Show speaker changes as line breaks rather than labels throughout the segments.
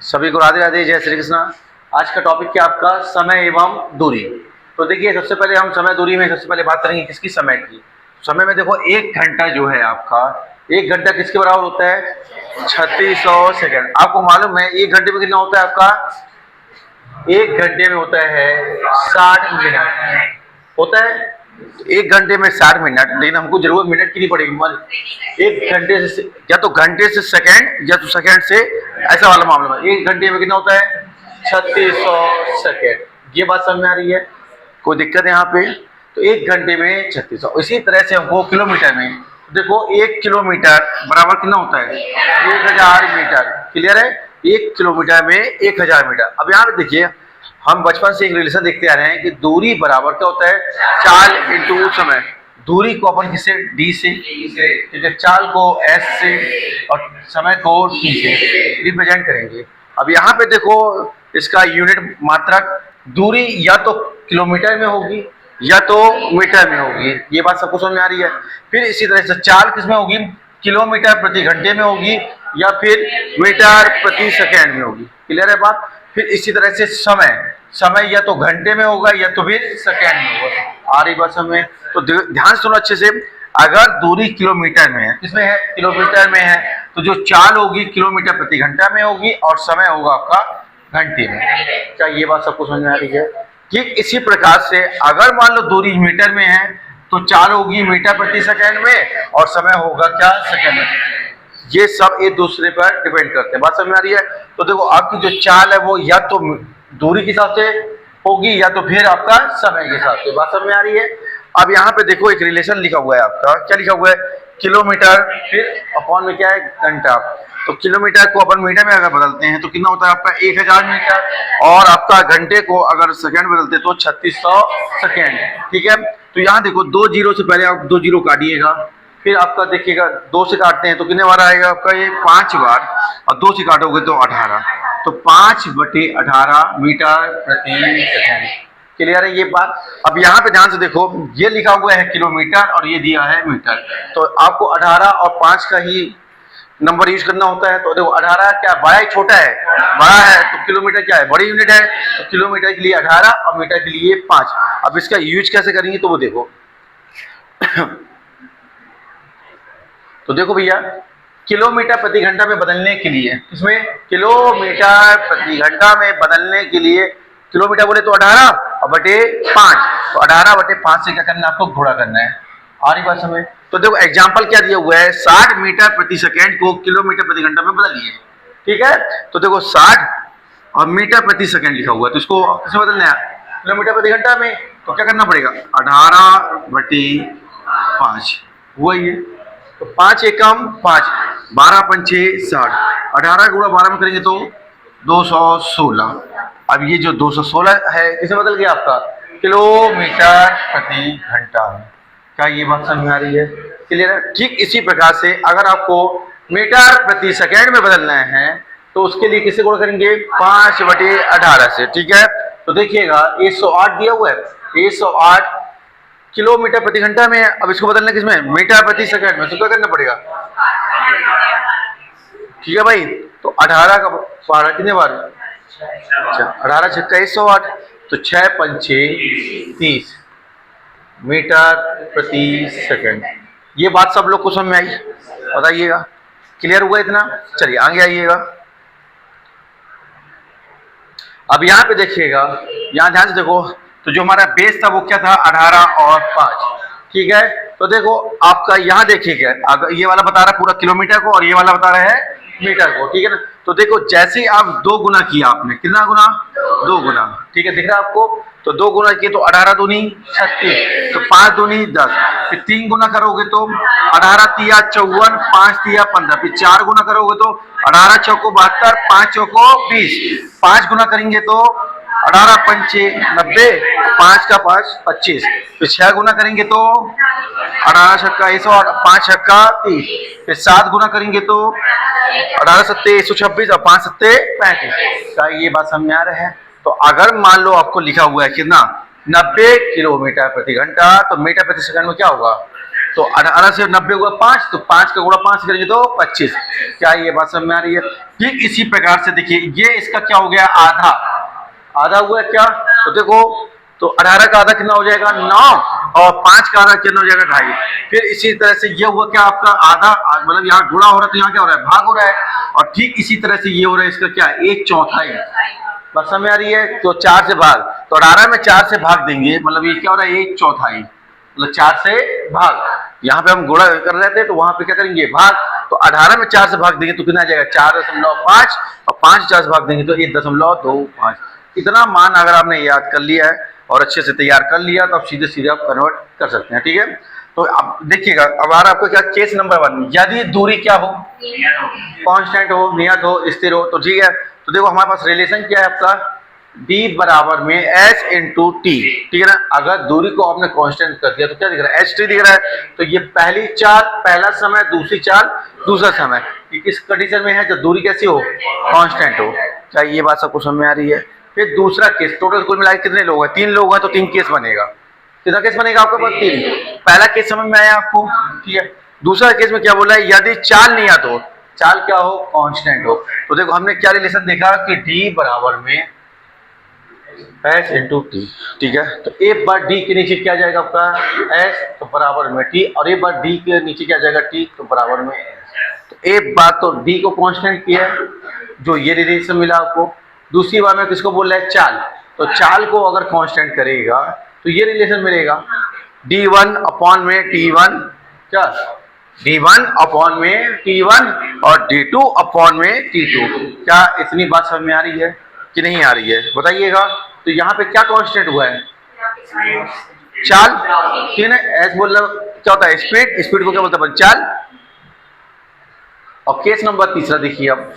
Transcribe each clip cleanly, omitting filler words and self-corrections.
सभी को राधे राधे, जय श्री कृष्ण। आज का टॉपिक क्या आपका समय एवं दूरी। तो देखिए, सबसे पहले हम समय दूरी में सबसे पहले बात करेंगे किसकी, समय की। समय में देखो, एक घंटा जो है आपका, एक घंटा किसके बराबर होता है, 3600 सेकंड। आपको मालूम है एक घंटे में कितना होता है आपका, एक घंटे में होता है 60 मिनट होता है। एक घंटे में 60 मिनट, लेकिन हमको जरूरत मिनट की नहीं पड़ेगी। एक घंटे से या तो घंटे से सेकंड या तो सेकंड से, ऐसा वाला मामला है। एक घंटे में कितना होता है, 3600 सेकंड। ये बात समझ में आ रही है, कोई दिक्कत है यहाँ पे। तो एक घंटे में 3600। इसी तरह से हमको किलोमीटर में देखो, एक किलोमीटर बराबर कितना होता है, 1000 मीटर। क्लियर है, एक किलोमीटर में 1000 मीटर। अब यहाँ पे देखिए, हम बचपन से एक रिलेशन देखते आ रहे हैं कि दूरी बराबर क्या होता है, चाल इंटू समय। दूरी को अपन किससे, डी से, ठीक है, चाल को एस से और समय को टी से रिप्रेजेंट करेंगे। अब यहाँ पे देखो, इसका यूनिट मात्रक दूरी या तो किलोमीटर में होगी या तो मीटर में होगी। ये बात सबको समझ में आ रही है। फिर इसी तरह से चाल किस में होगी, किलोमीटर प्रति घंटे में होगी या फिर मीटर प्रति सेकेंड में होगी। क्लियर है बात। फिर इसी तरह से समय, समय या तो घंटे में होगा या तो फिर सेकेंड में होगा। आ रही बात समय। तो ध्यान सुनो अच्छे से। अगर दूरी किलोमीटर में है, किसमें है, किलोमीटर में है, तो जो चाल होगी किलोमीटर प्रति घंटा में होगी और समय होगा आपका घंटे में। क्या ये बात सबको समझ में आ रही है। ठीक इसी प्रकार से अगर मान लो दूरी मीटर में है तो चाल होगी मीटर प्रति सेकेंड में और समय होगा क्या, सेकेंड में। ये सब एक दूसरे पर डिपेंड करते हैं। बात समझ में आ रही है। तो देखो, आपकी जो चाल है वो या तो दूरी के हिसाब से होगी या तो फिर आपका समय के हिसाब से। बात समझ में आ रही है। अब यहाँ पे देखो, एक रिलेशन लिखा हुआ है आपका, क्या लिखा हुआ है, किलोमीटर फिर अपॉन में क्या है, घंटा। तो किलोमीटर को अपन मीटर में अगर बदलते हैं तो कितना होता है आपका, 1000 मीटर। और आपका घंटे को अगर सेकंड बदलते तो 3600 सेकंड। ठीक है। तो यहाँ देखो, 2 जीरो से पहले आप 2 जीरो काटिएगा, फिर आपका देखिएगा 2 से काटते हैं तो कितने बार आएगा आपका, ये 5 बार। और 2 से काटोगे तो 18। तो 5/18 मीटर प्रति सेकंड। क्लियर है ये बात। अब यहाँ पे ध्यान से देखो, ये लिखा हुआ है किलोमीटर और ये दिया है मीटर। तो आपको 18 और 5 का ही नंबर यूज करना होता है। तो देखो, 18 क्या बड़ा है, छोटा है, बड़ा है, तो किलोमीटर क्या है, बड़ी यूनिट है। तो किलोमीटर के लिए 18 और मीटर के लिए 5। अब इसका यूज कैसे करेंगे तो वो देखो। तो देखो भैया, किलोमीटर प्रति घंटा में बदलने के लिए, इसमें किलोमीटर प्रति घंटा में बदलने के लिए, किलोमीटर बोले तो 18 और बटे 5। तो 18/5 से क्या करना है आपको, गुणा करना है। आ रही बात समझ। तो देखो, एग्जांपल क्या दिया हुआ है, 60 मीटर प्रति सेकेंड को किलोमीटर प्रति घंटा में बदलिए। ठीक है। तो देखो, 60 और मीटर प्रति सेकेंड लिखा हुआ है, तो इसको किसमें बदलना है, किलोमीटर प्रति घंटा में। तो क्या करना पड़ेगा, 18/5 हुआ ये। तो 5 एकम 5, 12×5 60। 18 गुणा 12 में करेंगे तो 216। अब ये जो 216 है इसे बदल गया आपका किलोमीटर प्रति घंटा में। क्या ये बात समझ में आ रही है, क्लियर है। ठीक इसी प्रकार से अगर आपको मीटर प्रति सेकेंड में बदलना है तो उसके लिए किससे गुणा करेंगे, 5/18 से। ठीक है। तो देखिएगा, 108 दिया हुआ है, 108 किलोमीटर प्रति घंटा में। अब इसको बदलना किसमें, मीटर प्रति सेकंड में। तो क्या करना पड़ेगा, ठीक है भाई। तो 18 का 12 कितने बार, अच्छा, 18 छक्का 108। तो 6×5 30 मीटर प्रति सेकंड। ये बात सब लोग को समझ में आई, बताइएगा, क्लियर हुआ इतना। चलिए आगे आइएगा। अब यहाँ पे देखिएगा, यहाँ ध्यान से देखो, तो जो हमारा बेस था वो क्या था, 18 और 5। ठीक है। तो देखो आपका यहाँ देखिएगा, अगर ये वाला बता रहा है पूरा किलोमीटर को और ये वाला बता रहा है मीटर को। ठीक है ना। तो देखो, जैसे ही आप 2 गुना किया आपने, कितना गुना, 2 गुना। ठीक है, दिख रहा है आपको। तो 2 गुना किए तो 18 दूनी 36, तो 5 दूनी 10। फिर 3 गुना करोगे तो 18 तिया 54, 5 तिया 15। फिर 4 गुना करोगे तो 18 चौको 72, 5 चौको 20। 5 गुना करेंगे तो 18×5 90, 5 का 5 25। फिर 6 गुना करेंगे तो 18 छक्का 108, 5 छक्का 30। फिर 7 गुना करेंगे तो 18 सत्ते 126 और 5 सत्ते 35। क्या ये बात समझ में आ रहा है। तो अगर मान लो आपको लिखा हुआ है कितना, 90 किलोमीटर प्रति घंटा, तो मीटर प्रति सेकंड में क्या होगा, तो 18 से 90 हुआ 5, तो 5 का गुणा 5 करेंगे तो 25। क्या ये बात समझ में आ रही है? ठीक इसी प्रकार से देखिए ये इसका क्या हो गया, आधा, आधा हुआ क्या, तो देखो तो 18 का आधा कितना हो जाएगा 9, और 5 का आधा कितना हो जाएगा 2.5। फिर इसी तरह से ये हुआ क्या आपका आधा, मतलब यहाँ गुणा हो रहा है तो यहाँ क्या हो रहा है, भाग हो रहा है। और ठीक इसी तरह से ये हो रहा है इसका क्या, 1/4। बस समझ आ रही है? तो 4 से भाग, तो 18 में 4 से भाग देंगे, मतलब ये क्या हो रहा है 1/4, मतलब 4 से भाग। यहाँ पे हम गुणा कर रहे थे तो वहां पे क्या करेंगे, भाग। तो 18 में 4 से भाग देंगे तो कितना आ जाएगा 4.5, और 5 4 से भाग देंगे तो 1.25। इतना मान अगर आपने याद कर लिया है और अच्छे से तैयार कर लिया तो आप सीधे सीधे आप कन्वर्ट कर सकते हैं। ठीक है, तो अब देखिएगा, अब आ रहा आपको क्या, केस नंबर 1, यदि दूरी क्या हो, कांस्टेंट हो, नियत हो, स्थिर हो। तो ठीक है, तो देखो हमारे पास रिलेशन क्या है आपका, d बराबर में s इंटू टी। ठीक है ना, अगर दूरी को आपने कांस्टेंट कर दिया तो क्या दिख रहा है, ht दिख रहा है। तो ये पहली चाल पहला समय, दूसरी चाल दूसरा समय, ये किस कंडीशन में है, जब दूरी कैसी हो, कांस्टेंट हो। क्या ये बात सबको समझ में आ रही है? फिर दूसरा केस, टोटल कुल मिलाकर कितने लोग हैं, 3 लोग हैं, तो 3 केस बनेगा। कितना केस बनेगा आपके पास, 3। पहला केस समझ में आया आपको? ठीक है, दूसरा केस में क्या बोला है, यदि चाल नियत हो, चाल क्या हो, कांस्टेंट हो। तो देखो हमने क्या रिलेशन देखा कि d बराबर में s इंटू टी। ठीक है, तो एक बार d के नीचे क्या जाएगा आपका s, तो बराबर में t, और एक बार d के नीचे क्या जाएगा t, तो बराबर में s। तो एक बार तो d को कांस्टेंट किया, जो ये रिलेशन मिला आपको। दूसरी बार में किसको बोल रहा है, चाल, तो चाल को अगर कांस्टेंट करेगा तो ये रिलेशन मिलेगा, d1 अपॉन में t1, क्या d1 अपॉन में t1 और d2 अपॉन में t2। क्या इतनी बात समझ में आ रही है कि नहीं आ रही है, बताइएगा। तो यहाँ पे क्या कांस्टेंट हुआ है, चाल। ठीक है ना, एस बोल क्या होता है, स्पीड, स्पीड को क्या बोलते हैं, चाल। और केस नंबर तीसरा देखिए, अब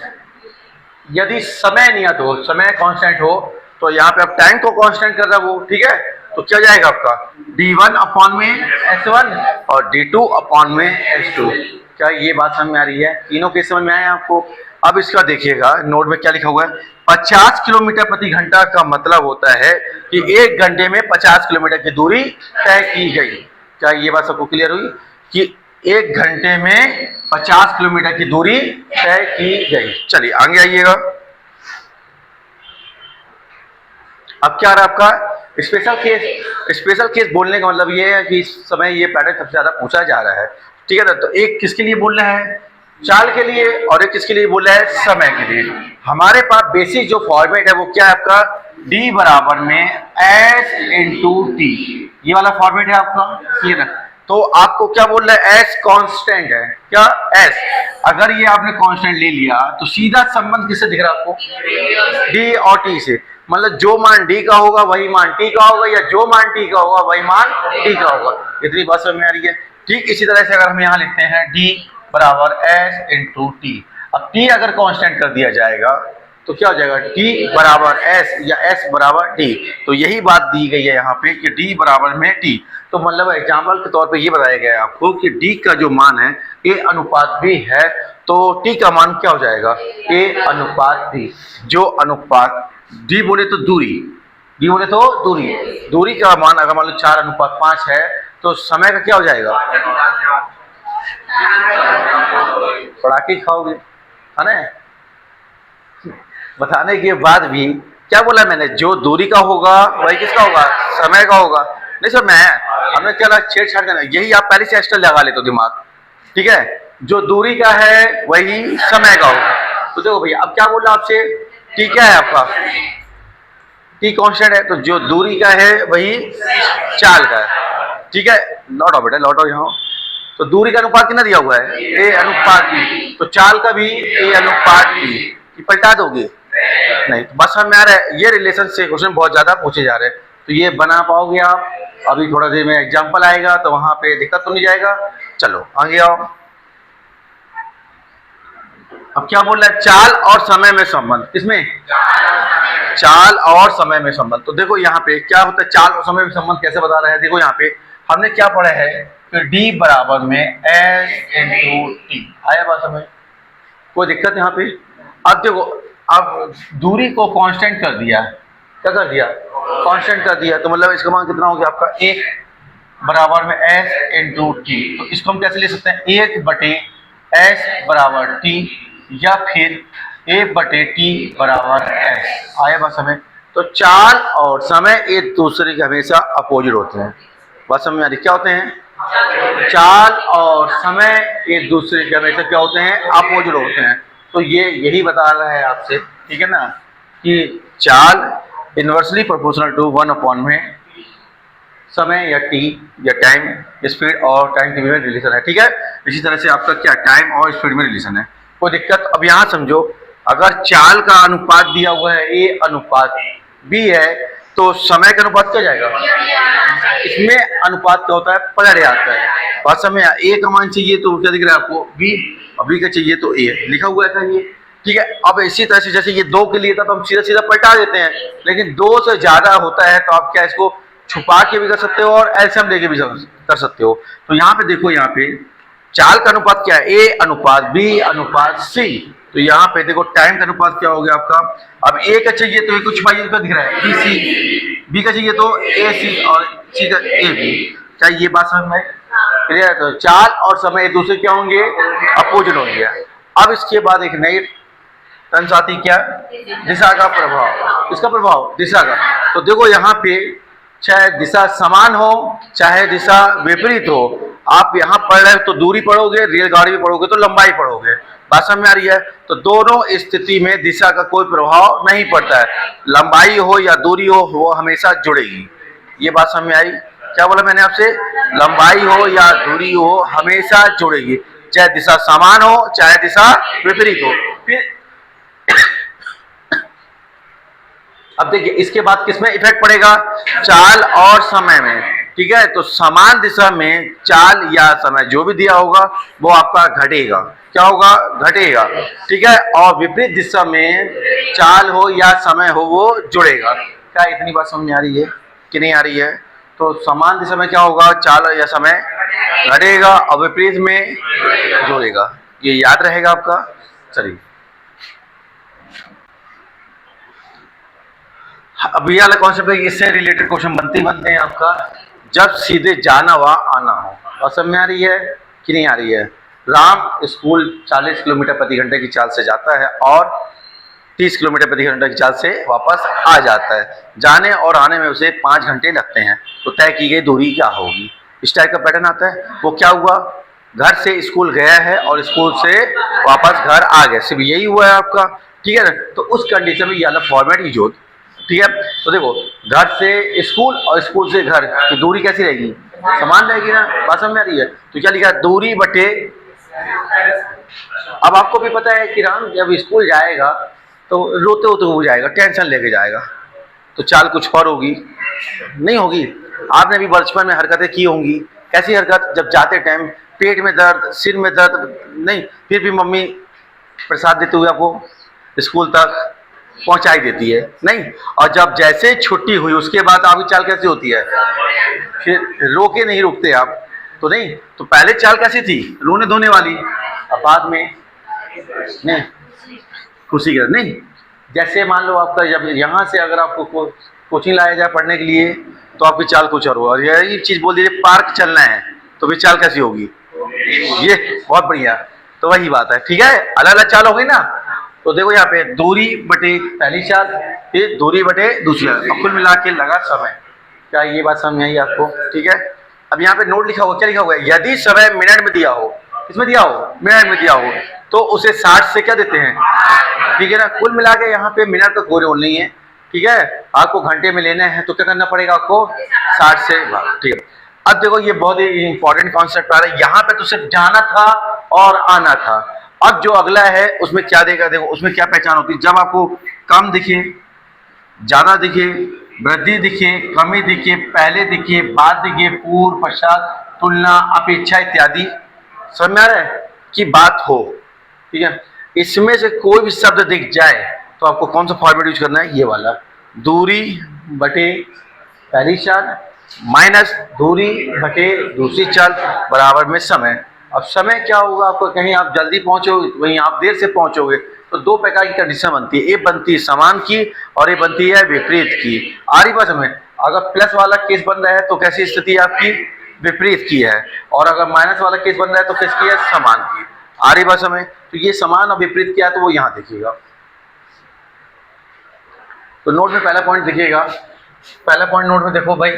यदि समय नियत हो, समय कांस्टेंट हो, तो यहाँ पे आप टाइम को कांस्टेंट कर रहा वो। ठीक है, तो क्या जाएगा आपका d1 अपॉन में s1 और d2 अपॉन में s2। क्या ये बात समझ में आ रही है, तीनों केस समझ में आए आपको? अब इसका देखिएगा, नोट में क्या लिखा हुआ है, 50 किलोमीटर प्रति घंटा का मतलब होता है कि 1 घंटे में 50 किलोमीटर की दूरी तय की गई। क्या ये बात सबको क्लियर हुई कि 1 घंटे में 50 किलोमीटर की दूरी तय की गई? चलिए आगे आइएगा। अब क्या आ रहा है आपका स्पेशल केस। स्पेशल केस बोलने का मतलब ये है कि इस समय ये पैटर्न सबसे ज्यादा पूछा जा रहा है। ठीक है ना, तो एक किसके लिए बोल रहा है, चाल के लिए, और एक किसके लिए बोल रहा है, समय के लिए। हमारे पास बेसिक जो फॉर्मेट है वो क्या है आपका, d बराबर में s इंटू टी, ये वाला फॉर्मेट है आपका। ठीक है ना, तो आपको क्या बोल रहा है, s कांस्टेंट है, क्या s। अगर ये आपने कांस्टेंट ले लिया तो सीधा संबंध किससे दिख रहा है आपको, d और t से। मतलब जो मान d का होगा वही मान t का होगा, या जो मान t का होगा वही मान t का होगा। इतनी बात समझ में आ रही है? ठीक इसी तरह से अगर हम यहाँ लिखते हैं d बराबर s इंटू टी। अब t अगर कांस्टेंट कर दिया जाएगा तो क्या हो जाएगा, t बराबर s या s बराबर t। तो यही बात दी गई है यहाँ पे कि d बराबर में t। तो मतलब एग्जाम्पल के तौर पे ये बताया गया है आपको कि d का जो मान है a अनुपात b है, तो t का मान क्या हो जाएगा, a अनुपात b। जो अनुपात d बोले तो दूरी, d बोले तो दूरी, दूरी का मान अगर मान लो 4:5 है तो समय का क्या हो जाएगा, पटाखे खाओगे, है ना। बताने के बाद भी क्या बोला मैंने, जो दूरी का होगा वही किसका होगा, समय का होगा। नहीं सर मैं हमने क्या छेड़छाड़ करना, यही आप पहले से एक्स्ट्रा लगा लेते हो दिमाग। ठीक है, जो दूरी का है वही समय का होगा। तो देखो भैया अब क्या बोला आपसे, टी क्या है आपका, टी कांस्टेंट है, तो जो दूरी का है वही चाल का है। ठीक है, लौट आओ बेटा लौट आओ यहाँ। तो दूरी का अनुपात कितना दिया हुआ है, ए अनुपात बी, तो चाल का भी ए अनुपात बी। पलटा दोगे नहीं, तो बस हम आ रहा है, ये रिलेशन से क्वेश्चन बहुत ज्यादा पूछे जा रहे हैं, तो ये बना पाओगे आप। अभी थोड़ा देर में एग्जाम्पल आएगा तो वहां पे दिक्कत तो नहीं जाएगा। चलो आगे आओ। अब क्या बोल रहा है, चाल और समय में संबंध, किसमें, चाल और समय में संबंध। तो देखो यहाँ पे क्या होता है, चाल और समय में संबंध कैसे बता रहा है। देखो यहाँ पे हमने क्या पढ़ा है कि d बराबर में s इंटू टी। आया बात समझ, कोई दिक्कत यहाँ पे। अब देखो, अब दूरी को कांस्टेंट कर दिया, क्या कर दिया, कांस्टेंट कर दिया, तो मतलब इसका मान कितना हो गया आपका 1। बराबर में एस इंटू टी। तो इसको हम कैसे ले सकते हैं, 1/s बराबर टी, या फिर 1/t बराबर एस। आया बात समझ। तो चाल और समय एक दूसरे के हमेशा अपोजिट होते हैं। बात समझ में आ रही, क्या होते हैं, चाल और समय एक दूसरे के हमेशा क्या होते हैं, अपोजिट होते हैं। तो ये यही बता रहा है आपसे, ठीक है ना, कि चाल इनवर्सली प्रोपोर्शनल टू 1 में समय या टी या टाइम स्पीड और टाइम के बीच में रिलेशन है, ठीक है। इसी तरह से आपका क्या टाइम और स्पीड में रिलेशन है, कोई दिक्कत। अब यहाँ समझो, अगर चाल का अनुपात दिया हुआ है ए अनुपात बी है, तो समय का अनुपात क्या जाएगा, इसमें अनुपात क्या होता है, पलट आता है। बात समझ, ए का मान चाहिए तो क्या दिख रहा है आपको, बी, और बी का चाहिए तो ए लिखा हुआ है ये, ठीक है। अब इसी तरह से जैसे ये 2 के लिए था तो हम सीधा सीधा पलटा देते हैं, लेकिन 2 से ज्यादा होता है तो आप क्या इसको छुपा के भी कर सकते हो और एलसीएम लेके भी कर सकते हो। तो यहाँ पे देखो, यहाँ पे चाल का अनुपात क्या है, ए अनुपात बी अनुपात सी। तो यहाँ पे देखो टाइम का अनुपात क्या हो गया आपका, अब ए का चाहिए तो कुछ छुपाइए तो दिख रहा है बी सी, बी का चाहिए तो ए सी, और सी का ए बी। क्या ये बात समझ में क्लियर है। तो चाल और समय एक दूसरे क्या होंगे, अपोजिट होंगे। अब इसके बाद एक नई टर्म्स आती, क्या, दिशा का प्रभाव। इसका प्रभाव दिशा का, तो देखो यहाँ पे चाहे दिशा समान हो चाहे दिशा विपरीत हो, आप यहाँ पढ़ रहे हो तो दूरी पढ़ोगे, रेलगाड़ी में पढ़ोगे तो लंबाई पढ़ोगे। बात समझ में आ रही है। तो दोनों स्थिति में दिशा का कोई प्रभाव नहीं पड़ता है, लंबाई हो या दूरी हो वो हमेशा जुड़ेगी। ये बात समझ में आई, क्या बोला मैंने आपसे, लंबाई हो या दूरी हो हमेशा जुड़ेगी, चाहे दिशा समान हो चाहे दिशा विपरीत हो। फिर अब देखिए इसके बाद किसमें इफेक्ट पड़ेगा, चाल और समय में, ठीक है। तो समान दिशा में चाल या समय जो भी दिया होगा वो आपका घटेगा, क्या होगा, घटेगा, ठीक है। और विपरीत दिशा में चाल हो या समय हो वो जुड़ेगा। क्या इतनी बात समझ में आ रही है कि नहीं आ रही है। तो समान दिशा में क्या होगा, चाल या समय घटेगा और विपरीत में जुड़ेगा, ये याद रहेगा आपका। चलिए अब ये वाला कॉन्सेप्ट है, इससे रिलेटेड क्वेश्चन बनते हैं आपका, जब सीधे जाना व आना हो। और समझ में आ रही है कि नहीं आ रही है। राम स्कूल 40 किलोमीटर प्रति घंटे की चाल से जाता है और 30 किलोमीटर प्रति घंटे की चाल से वापस आ जाता है। जाने और आने में उसे 5 घंटे लगते हैं, तो तय की गई दूरी क्या होगी। इस टाइप का पैटर्न आता है। वो क्या हुआ, घर से स्कूल गया है और स्कूल से वापस घर आ गया, सिर्फ यही हुआ है आपका, ठीक है ना। तो उस कंडीशन में ये वाला फॉर्मेट यूज होता, ठीक है। तो देखो घर से स्कूल और स्कूल से घर की दूरी कैसी रहेगी, समान रहेगी ना। बात समझ में आ रही है। तो क्या लिखा, दूरी बटे, अब आपको भी पता है कि राम जब स्कूल जाएगा तो रोते होते हो जाएगा, टेंशन लेके जाएगा, तो चाल कुछ और होगी, नहीं होगी। आपने भी बचपन में हरकतें की होंगी, कैसी हरकत, जब जाते टाइम पेट में दर्द, सिर में दर्द, नहीं फिर भी मम्मी प्रसाद देते हुए आपको स्कूल तक पहुंचाई देती है, नहीं। और जब जैसे छुट्टी हुई उसके बाद आपकी चाल कैसी होती है, फिर रो के नहीं रुकते आप, तो नहीं। तो पहले चाल कैसी थी, रोने धोने वाली, अब बाद में नहीं, खुशी कर, नहीं। जैसे मान लो आपका जब यहाँ से अगर आपको कोचिंग लाया जाए पढ़ने के लिए तो आपकी चाल कुछ और होगा, और यही चीज़ बोल दीजिए पार्क चलना है तो फिर चाल कैसी होगी, ये बहुत बढ़िया। तो वही बात है, ठीक है, अलग अलग चाल होगी ना। तो देखो यहाँ पे दूरी बटे पहली चाल, फिर दूरी बटे दूसरी चाल, कुल मिला के लगा समय। क्या ये बात समझ में आई आपको, ठीक है। अब यहाँ पे नोट लिखा हुआ, क्या लिखा हुआ है, यदि समय मिनट में दिया हो, किसमें दिया हो, मिनट में दिया हो, तो उसे 60 से क्या देते हैं, ठीक है ना। कुल मिला के यहाँ पे मिनट का कोई रोल नहीं है, ठीक है। आपको घंटे में लेना है तो क्या करना पड़ेगा आपको, 60 से भाग, ठीक है। अब देखो ये बहुत ही इंपॉर्टेंट कॉन्सेप्ट आ रहा है। यहाँ पे तो सिर्फ जाना था और आना था। अब जो अगला है उसमें क्या देगा, देखो उसमें क्या पहचान होती है, जब आपको कम दिखे, ज्यादा दिखे, वृद्धि दिखे, कमी दिखे, पहले दिखे, बाद दिखे, पूर्व, पश्चात, तुलना, अपेक्षा इत्यादि, समझ में आ रहा है कि बात हो, ठीक है। इसमें से कोई भी शब्द दिख जाए तो आपको कौन सा फॉर्मेट यूज करना है, ये वाला, दूरी बटे पहली चाल माइनस दूरी बटे दूसरी चाल बराबर में समय। अब समय क्या होगा आपको, कहीं आप जल्दी पहुंचोगे वहीं आप देर से पहुंचोगे, तो दो प्रकार की कंडीशन बनती है, एक बनती है समान की और एक बनती है विपरीत की। आ रही बात हमें, अगर प्लस वाला केस बन रहा है तो कैसी स्थिति है आपकी, विपरीत की है, और अगर माइनस वाला केस बन रहा है तो किसकी है, समान की। आ रही बात समझ? तो ये समान और विपरीत क्या है तो वो यहाँ देखिएगा। तो नोट में पहला पॉइंट देखिएगा, पहला पॉइंट नोट में देखो भाई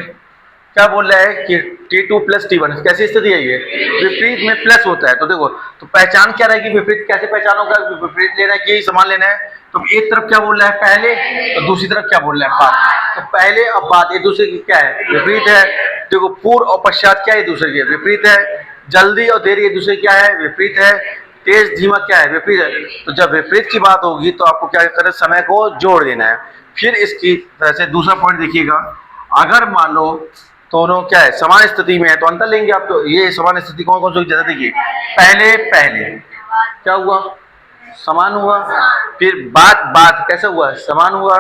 क्या बोल रहा है कि T2 प्लस T1 कैसी स्थिति है ये, विपरीत में प्लस होता है। तो देखो तो पहचान क्या रहेगी, विपरीत कैसे पहचान होगा, विपरीत लेना है कि यही समान लेना है। तो एक तरफ क्या बोल रहा है पहले, तो दूसरी तरफ क्या बोल रहा है बाद। तो पहले और बाद एक दूसरे की क्या है, विपरीत है। देखो पूर्व और पश्चात क्या है, एक दूसरे के विपरीत है। जल्दी और देरी एक दूसरे क्या है, विपरीत है। तेज धीमा क्या है, विपरीत है। तो जब विपरीत की बात होगी तो आपको क्या करना है, समय को जोड़ देना है। फिर इसकी तरह से दूसरा पॉइंट देखिएगा, अगर मान लो दोनों क्या है, समान स्थिति में है तो अंतर लेंगे आप। तो ये समान स्थिति कौन कौन सी, जैसे देखिए पहले पहले क्या हुआ, समान हुआ। फिर बाद बाद कैसा हुआ, समान हुआ।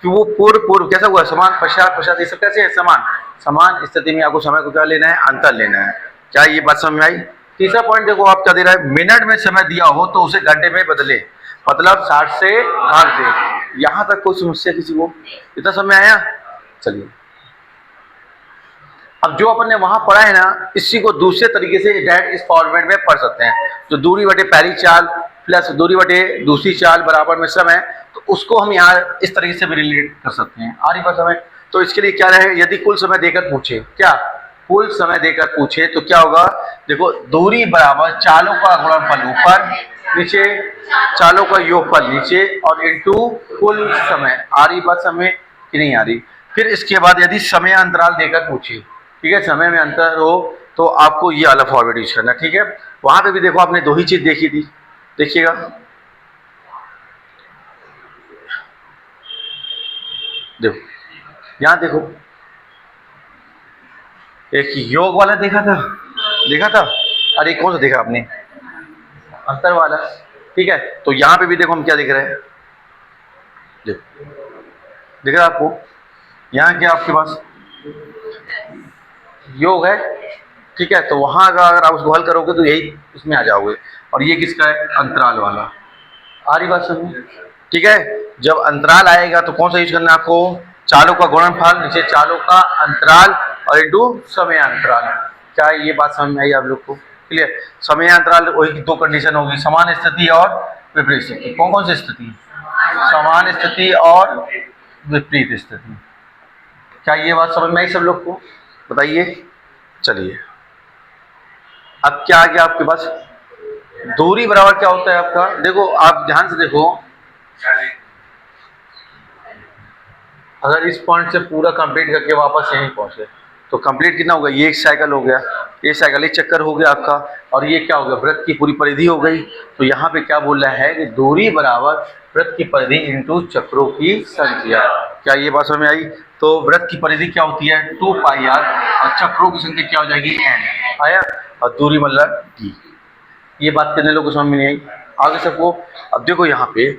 फिर वो पूर्व पूर्व कैसा हुआ, समान। पश्चात पश्चात ये सब कैसे है, समान। समान स्थिति में आपको समय को क्या लेना है, अंतर लेना है। क्या ये बात समझ में आई? तीसरा पॉइंट देखो आप क्या दे रहा है, मिनट में समय दिया हो तो उसे घंटे में बदले, मतलब 60 से भाग दे। यहां तक कोई समस्या किसी को, इतना समझ में आया? चलिए अब जो अपन ने वहां पढ़ा है ना, इसी को दूसरे तरीके से डायरेक्ट इस फॉर्मेट में पढ़ सकते हैं। जो दूरी बटे पहली चाल प्लस दूरी बटे दूसरी चाल बराबर में समय, तो उसको हम यहाँ इस तरीके से भी रिलेट कर सकते हैं। आ रही बात समय? तो इसके लिए क्या रहे, यदि कुल समय देकर पूछे, क्या कुल समय देकर पूछे तो क्या होगा, देखो दूरी बराबर चालों का गुणनफल ऊपर नीचे, चालों का योगफल नीचे, और इनटू कुल समय। आ रही बात समय कि नहीं आ रही? फिर इसके बाद यदि समय अंतराल देकर पूछे, ठीक है, समय में अंतर हो तो आपको ये वाला फॉर्मेट यूज करना, ठीक है। वहां पे भी देखो आपने दो ही चीज देखी थी, देखिएगा देखो यहां देखो, एक योग वाला देखा था, देखा था, अरे कौन सा देखा आपने, अंतर वाला, ठीक है। तो यहां पे भी देखो हम क्या देख रहे हैं, देखो दिख रहा है आपको, यहाँ क्या आपके पास योग है, ठीक है। तो वहां का अगर आप उसको हल करोगे तो यही इसमें आ जाओगे, और ये किसका है, अंतराल वाला। आ रही बात समझ? ठीक है, जब अंतराल आएगा तो कौन सा यूज करना है आपको, चालों का गुणनफल नीचे चालों का अंतराल और इनटू समय अंतराल। क्या ये बात समझ में आई आप लोग को? क्लियर? समय अंतराल वही दो कंडीशन होगी, समान स्थिति और विपरीत स्थिति। कौन कौन सी स्थिति, समान स्थिति और विपरीत स्थिति। क्या ये बात समझ में आई सब लोग को? बताइए। चलिए अब क्या आ गया आपके पास, दूरी बराबर क्या होता है आपका, देखो आप ध्यान से देखो, अगर इस पॉइंट से पूरा कंप्लीट करके वापस यहीं पहुंचे तो कंप्लीट कितना होगा, ये एक साइकिल हो गया, ये साइकिल एक चक्कर हो गया आपका, और ये क्या हो गया, वृत्त की पूरी परिधि हो गई। तो यहाँ पे क्या बोल रहा है कि दूरी बराबर वृत्त की परिधि इंटू चक्रों की संख्या। क्या ये बात समझ में आई? तो वृत्त की परिधि क्या होती है 2πr, और चक्रों की संख्या क्या हो जाएगी n, आया, और दूरी मतलब d। ये बात कितने लोगों को समझ में नहीं आई? आगे सबको। अब देखो यहाँ पे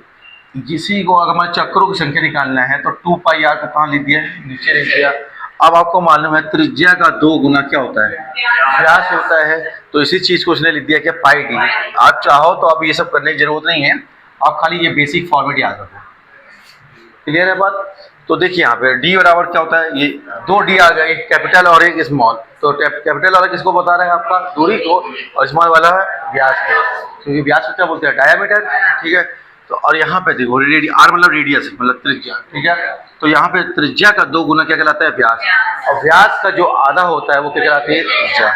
किसी को अगर हमारे चक्रों की संख्या निकालना है तो 2πr को कहाँ लिख दिया, नीचे लिख दिया। अब आपको मालूम है त्रिज्या का 2 गुना क्या होता है, व्यास होता है। तो इसी चीज को उसने लिख दिया कि पाई डी। आप चाहो तो अब ये सब करने की जरूरत नहीं है, आप खाली ये बेसिक फॉर्मेट याद रखो। क्लियर है बात? तो देखिए यहाँ पे डी बराबर क्या होता है, ये 2 डी आ गए, एक कैपिटल और एक स्मॉल। तो कैपिटल वाला किसको बता रहा है, आपका दूरी को, और स्मॉल वाला है व्यास को, क्योंकि व्यास को क्या बोलते हैं, डायमीटर, ठीक है। तो और यहाँ पे देखो आर मतलब रेडियस मतलब त्रिज्या, ठीक है। तो यहाँ पे त्रिज्या का 2 गुना क्या कहलाता है, व्यास, और व्यास का जो आधा होता है वो क्या कहलाती है, त्रिज्या।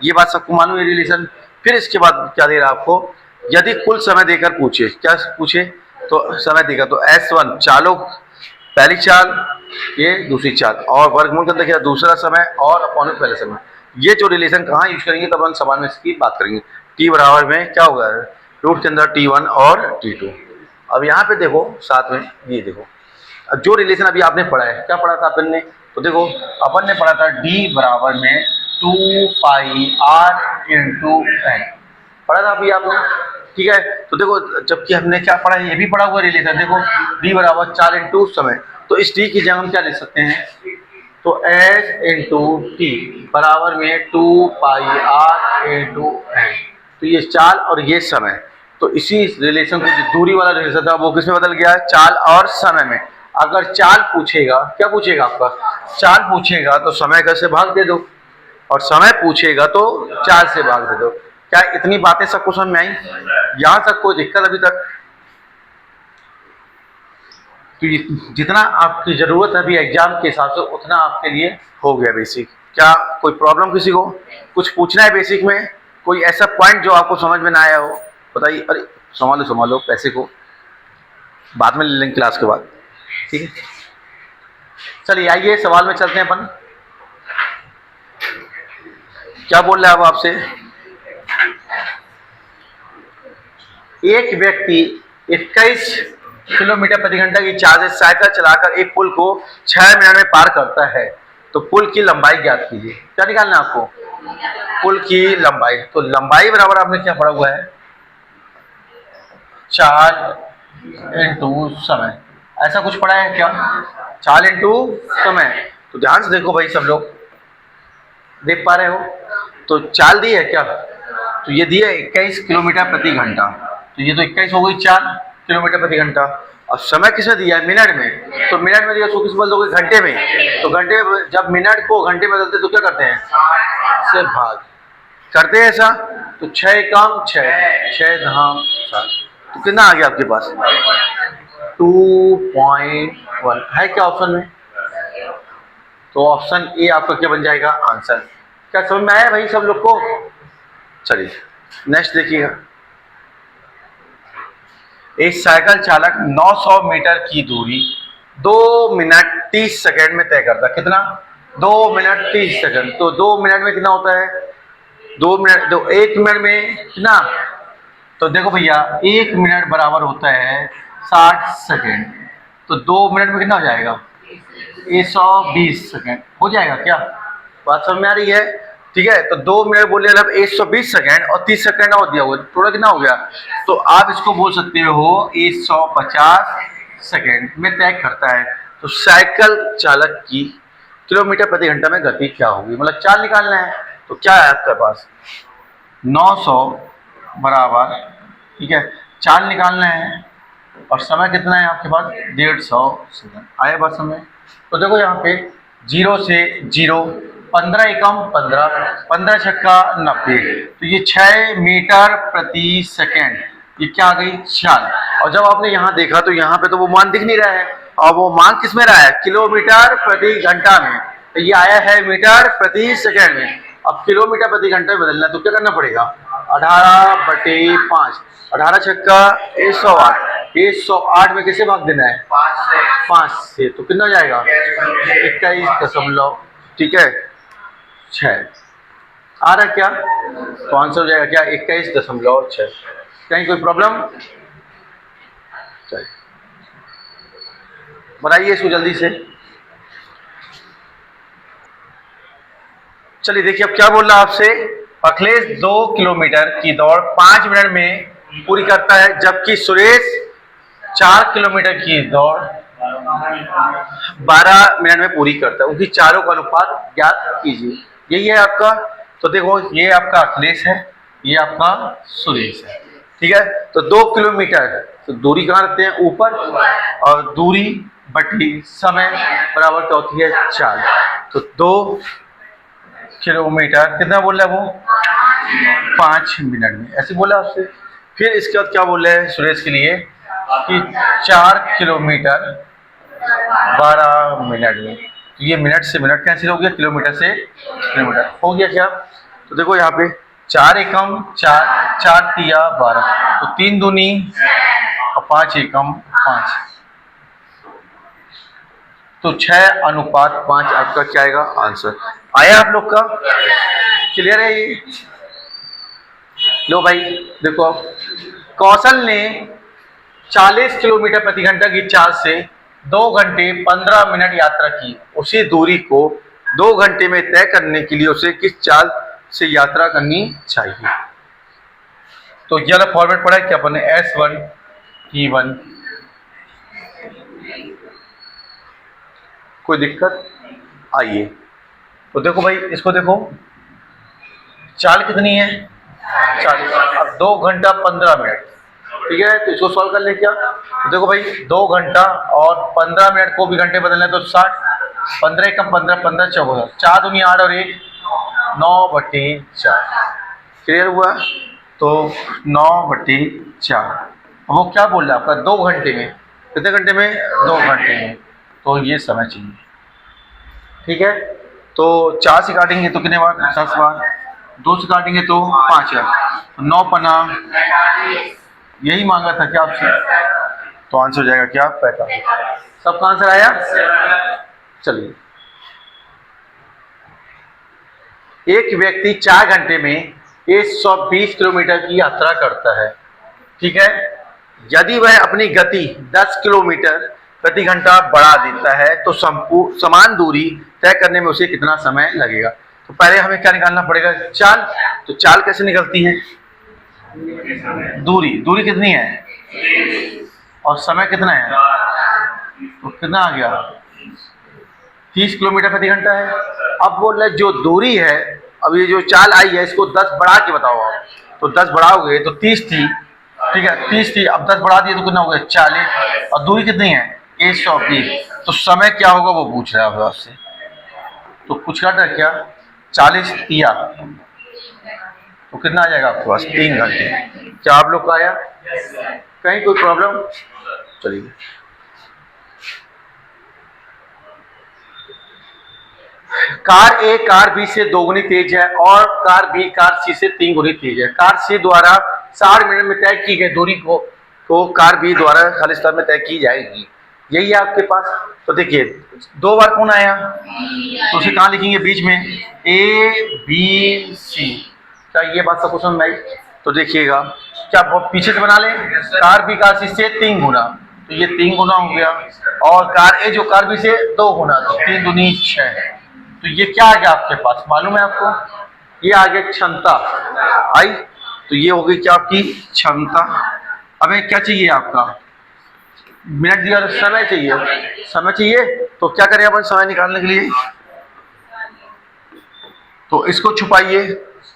ये बात सबको मालूम है, रिलेशन। फिर इसके बाद क्या दे रहा है आपको, यदि कुल समय देकर पूछे, क्या पूछे, तो समय देगा तो S1 चालों पहली चाल, ये दूसरी चाल, और वर्गमूल का देखिए दूसरा समय और अपॉन पहले समय। ये जो रिलेशन कहाँ यूज करेंगे, तब हम समान में इसकी बात करेंगे। टी बराबर में क्या होगा, रूट के अंदर T1 और T2। अब यहाँ पे देखो साथ में ये देखो, अब जो रिलेशन अभी आपने पढ़ा है, क्या पढ़ा था अपन ने, तो देखो अपन ने पढ़ा था D बराबर में 2πr इंटू n, पढ़ा था अभी आपने, ठीक है। तो देखो जबकि हमने क्या पढ़ा है, ये भी पढ़ा हुआ रिलेशन, देखो d बराबर 4 इंटू समय। तो इस t की जगह हम क्या लिख सकते हैं, तो s इंटू टी बराबर में 2πr इंटू n। तो ये चाल और ये समय, तो इसी रिलेशन को जो दूरी वाला रिलेशन था वो किसमें बदल गया है, चाल और समय में। अगर चाल पूछेगा, क्या पूछेगा आपका, चाल पूछेगा तो समय कैसे भाग दे दो, और समय पूछेगा तो 4 से भाग दे दो। क्या इतनी बातें सबको समझ में आई? यहाँ तक कोई दिक्कत अभी तक? तो जितना आपकी ज़रूरत है अभी एग्जाम के हिसाब से उतना आपके लिए हो गया बेसिक। क्या कोई प्रॉब्लम किसी को? कुछ पूछना है बेसिक में? कोई ऐसा पॉइंट जो आपको समझ में ना आया हो बताइए। अरे संभालो पैसे को बाद में ले लेंगे क्लास के बाद, ठीक है। चलिए आइए सवाल में चलते हैं अपन। क्या बोल रहे हैं अब आपसे? एक व्यक्ति 21 किलोमीटर प्रति घंटा की चाल से साइकिल चलाकर एक पुल को 6 मिनट में पार करता है, तो पुल की लंबाई ज्ञात कीजिए। क्या निकालना है आपको? पुल की लंबाई। तो लंबाई बराबर आपने क्या पढ़ा हुआ है? चाल इंटू समय। ऐसा कुछ पढ़ा है क्या? चाल इंटू समय। तो ध्यान से देखो भाई, सब लोग देख पा रहे हो? तो चाल दी है क्या? तो ये दिया 21 किलोमीटर प्रति घंटा। तो ये तो 21 हो गई 4 किलोमीटर प्रति घंटा। और समय किसमें दिया है? मिनट में। तो मिनट में दिया, उसको किस बदल दोगे? घंटे में। तो घंटे में जब मिनट को घंटे में बदलते तो क्या करते हैं? से भाग करते हैं ऐसा। तो 6 कम 6, 6 धाम 7। तो कितना आ गया आपके पास? 2.1 है क्या ऑप्शन में? तो ऑप्शन ए आपका क्या बन जाएगा? आंसर। क्या समझ में आया भाई सब लोग को? चलिए नेक्स्ट देखिएगा। एक साइकिल चालक 900 मीटर की दूरी 2 मिनट 30 सेकंड में तय करता है। कितना? 2 मिनट 30 सेकंड। तो 2 मिनट में कितना होता है? 2 मिनट, तो 1 मिनट में कितना? तो देखो भैया 1 मिनट बराबर होता है 60 सेकंड। तो 2 मिनट में कितना हो जाएगा? 120 सेकंड हो जाएगा। क्या बात समझ में आ रही है? ठीक है। तो 2 मिनट बोले मतलब 120 सेकंड और 30 सेकंड और दिया हुआ, थोड़ा कितना हो गया? तो आप इसको बोल सकते हो 150 सेकंड में तय करता है। तो साइकिल चालक की किलोमीटर प्रति घंटा में गति क्या होगी? मतलब चाल निकालना है। तो क्या है आपके पास? 900 बराबर, ठीक है, चाल निकालना है और समय कितना है आपके पास? 150 सेकंड। आया बात समझ? तो देखो यहाँ पे 0 से 0, 15 एकम 15, 15 छक्का 90। तो ये 6 मीटर प्रति सेकंड, ये क्या आ गई? चाल। और जब आपने यहाँ देखा तो यहाँ पे तो वो मान दिख नहीं रहा है, और वो मान किस में रहा है? किलोमीटर प्रति घंटा में। तो ये आया है मीटर प्रति सेकंड में। अब किलोमीटर प्रति घंटा में बदलना तो क्या करना पड़ेगा? 18/5, 18 छक्का 108, 108 में कैसे भाग देना है? 5 से। तो कितना हो जाएगा? 21 ठीक है 6 आ रहा है क्या? तो आंसर हो जाएगा क्या? 21.6। कहीं कोई प्रॉब्लम? चलिए बनाइए इसको जल्दी से। चलिए देखिए अब क्या बोल रहा है आपसे। अखिलेश 2 किलोमीटर की दौड़ 5 मिनट में पूरी करता है, जबकि सुरेश 4 किलोमीटर की दौड़ 12 मिनट में पूरी करता है। उनकी चारों का अनुपात ज्ञात कीजिए। यही है आपका। तो देखो ये आपका अखिलेश है, ये आपका सुरेश है, ठीक है। तो 2 किलोमीटर, तो दूरी कहाँ रखते हैं? ऊपर। और दूरी बटी समय बराबर क्या होती है? 4। तो 2 किलोमीटर कितना बोल रहा है वो? 5 मिनट में, ऐसे बोला आपसे। फिर इसके बाद क्या बोल रहे हैं सुरेश के लिए कि 4 किलोमीटर 12 मिनट में। तो ये मिनट से मिनट कैंसिल हो गया, किलोमीटर से किलोमीटर हो गया क्या? तो देखो यहाँ पे 4 एकम 4, 4 तिया 12, तो 3 दूनी और 5 एकम 5, तो 6:5 आपका क्या आएगा? आंसर। आया आप लोग का? क्लियर है ये? लो भाई देखो, अब कौशल ने 40 किलोमीटर प्रति घंटा की चाल से 2 घंटे 15 मिनट यात्रा की। उसी दूरी को 2 घंटे में तय करने के लिए उसे किस चाल से यात्रा करनी चाहिए? तो ये वाला फॉर्मेट पढ़ा है क्या अपन ने? S1 T1। कोई दिक्कत? आइए तो देखो भाई, इसको देखो, चाल कितनी है? 40। अब 2 घंटा 15 मिनट, ठीक है। तो इसको सॉल्व कर ले क्या? तो देखो भाई 2 घंटा और 15 मिनट को भी घंटे बदलना है तो 60, 15 कम 15, 15 14, 4 दूनी 8 और 1 9/4। क्लियर हुआ? तो 9/4। वो क्या बोल रहा है आपका 2 घंटे में, कितने घंटे में? 2 घंटे में। तो ये समय चाहिए। ठीक है, तो 4 से काटेंगे तो कितने बार? 10 बार। 2 से काटेंगे तो 5 बार। 9 पना, यही मांगा था क्या आपसे? तो आंसर हो जाएगा क्या? 45। सबका आंसर आया? चलिए, एक व्यक्ति 4 घंटे में 120 किलोमीटर की यात्रा करता है। ठीक है, यदि वह अपनी गति 10 किलोमीटर प्रति घंटा बढ़ा देता है तो समान दूरी तय करने में उसे कितना समय लगेगा? तो पहले हमें क्या निकालना पड़ेगा? चाल। तो चाल कैसे निकलती है? दूरी। दूरी कितनी है? और समय कितना है? तो कितना आ गया? 30 किलोमीटर प्रति घंटा है। अब बोल रहे जो दूरी है, अब ये जो चाल आई है इसको 10 बढ़ा के बताओ आप। तो 10 बढ़ाओगे तो 30 थी। ठीक है, 30 थी, अब 10 बढ़ा दिए तो कितना हो गया? 40। और दूरी कितनी है? 120। तो समय क्या होगा वो पूछ रहा है आपसे। तो कुछ घट है क्या? 40 दिया तो कितना आ जाएगा आपके पास? 3 घंटे। क्या आप लोग का आया? कहीं कोई प्रॉब्लम? चलिए, कार ए कार बी से 2 गुनी तेज है और कार बी कार सी से 3 गुनी तेज है। कार सी द्वारा 60 मिनट में तय की गई दूरी को तो कार बी द्वारा खाली स्थान में तय की जाएगी। यही है आपके पास। तो देखिए 2 बार कौन आया? तो उसे कहाँ लिखेंगे? बीच में ए बी सी। क्या ये बात सबको समझ में आई? तो देखिएगा, क्या पीछे से बना ले? कार बी कार सी से 3 गुना, तो ये 3 गुना हो गया। और कार ए जो कार बी से 2 गुना, तो 3 दूनी 6। तो ये क्या आ गया आपके पास? मालूम है आपको? ये आ गया क्षमता आई। तो ये हो गई क्या आपकी क्षमता। हमें क्या चाहिए आपका? मिनट दिया, समय चाहिए। समय चाहिए तो क्या करें अपन समय निकालने के लिए? तो इसको छुपाइए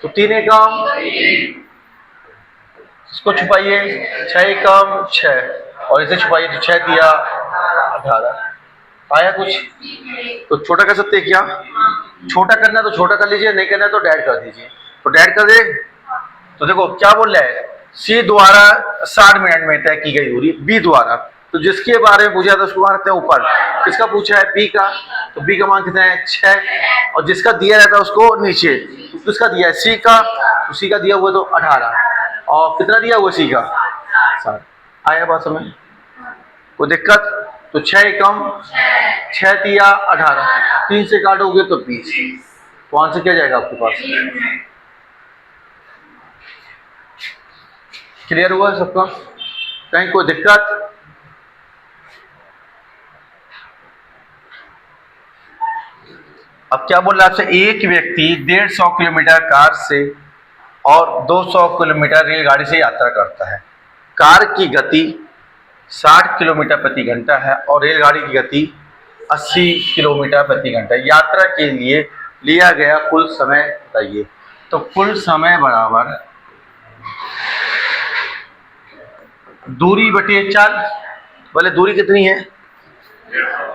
तो 3 एकम, इसको छुपाइए 6 एकम 6, और इसे छुपाइए तो 6 दिया 18। आया कुछ? तो छोटा कर सकते हैं क्या? छोटा करना है तो छोटा कर लीजिए, नहीं करना है तो डैड कर दीजिए। तो डैड कर दे। तो देखो क्या बोल रहा है? सी द्वारा 60 मिनट में तय की गई दूरी बी द्वारा, तो जिसके बारे में पूछा था उसको वहां रखते हैं ऊपर। किसका पूछा है? बी का। तो बी का मान कितना है? 6। और जिसका दिया रहता है उसको नीचे। किसका दिया है? सी का। तो सी का दिया हुआ तो 18। और कितना दिया हुआ सी का? 60। आया बात समझ? कोई दिक्कत? तो 6 एकम 6 दिया 18, 3 से काटोगे तो 20। तो आंसर क्या जाएगा आपके पास? क्लियर हुआ सबका? कहीं कोई दिक्कत? अब क्या बोल रहा है आपसे? एक व्यक्ति 150 किलोमीटर कार से और 200 किलोमीटर रेलगाड़ी से यात्रा करता है। कार की गति 60 किलोमीटर प्रति घंटा है और रेलगाड़ी की गति 80 किलोमीटर प्रति घंटा। यात्रा के लिए लिया गया कुल समय बताइए। तो कुल समय बराबर दूरी बटे चाल। बोले दूरी कितनी है?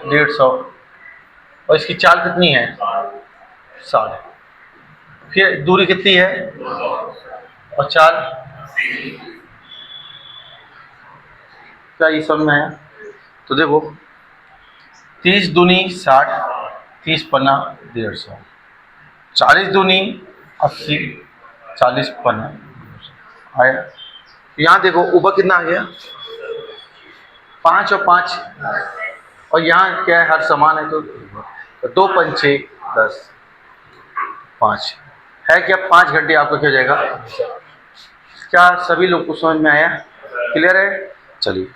150। और इसकी चाल कितनी है? 60। फिर दूरी कितनी है? और चाल? क्या ये समझ में आया? तो देखो 30 दूनी 60, 30 पन्ना 150, 40 दूनी 80, 40 पन्ना आया। यहाँ देखो ऊपर कितना आ गया? 5 और 5, और यहाँ क्या है? हर समान है। तो 2 पंचे 10, 5 है क्या? 5 घंटे आपका क्या हो जाएगा? क्या सभी लोग को समझ में आया? क्लियर है? चलिए,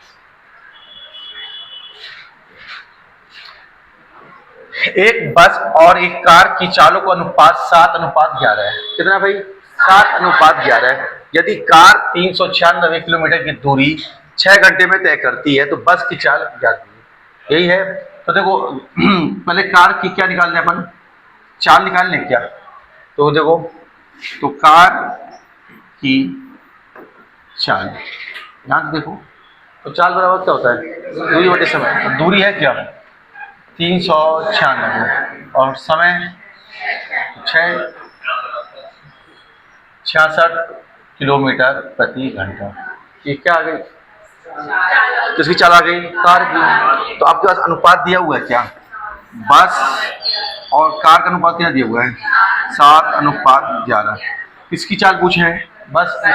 एक बस और एक कार की चालों का अनुपात 7:11 है। कितना भाई? 7:11 है। यदि कार 396 किलोमीटर की दूरी 6 घंटे में तय करती है तो बस की चाल जाती है। यही है। तो देखो पहले कार की क्या निकालने अपन? चाल निकालने क्या? तो देखो, तो कार की चाल यहाँ देखो, तो चाल बराबर क्या होता है? दूरी बटे समय। दूरी है क्या? 396 और समय 6। 66 किलोमीटर प्रति घंटा। ये क्या आ गई? किसकी चाल आ गई? कार की। तो आपके पास अनुपात दिया हुआ है क्या? बस और कार का अनुपात क्या दिया हुआ है? 7:11। किसकी चाल पूछे है? बस की।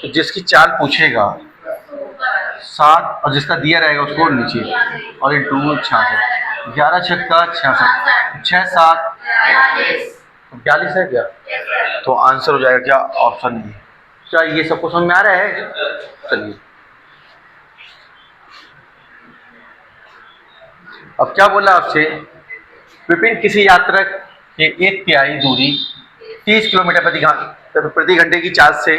तो जिसकी चाल पूछेगा 7 और जिसका दिया रहेगा उसको नीचे और इंटू 66। 11 छक्का 66, 6 7 42 है क्या? तो आंसर हो जाएगा क्या? Option D. क्या ये सबको समझ में आ रहा है? चलिए अब क्या बोला आपसे? विपिन किसी यात्रा के 1/3 दूरी 30 किलोमीटर प्रति घंटे की चाल से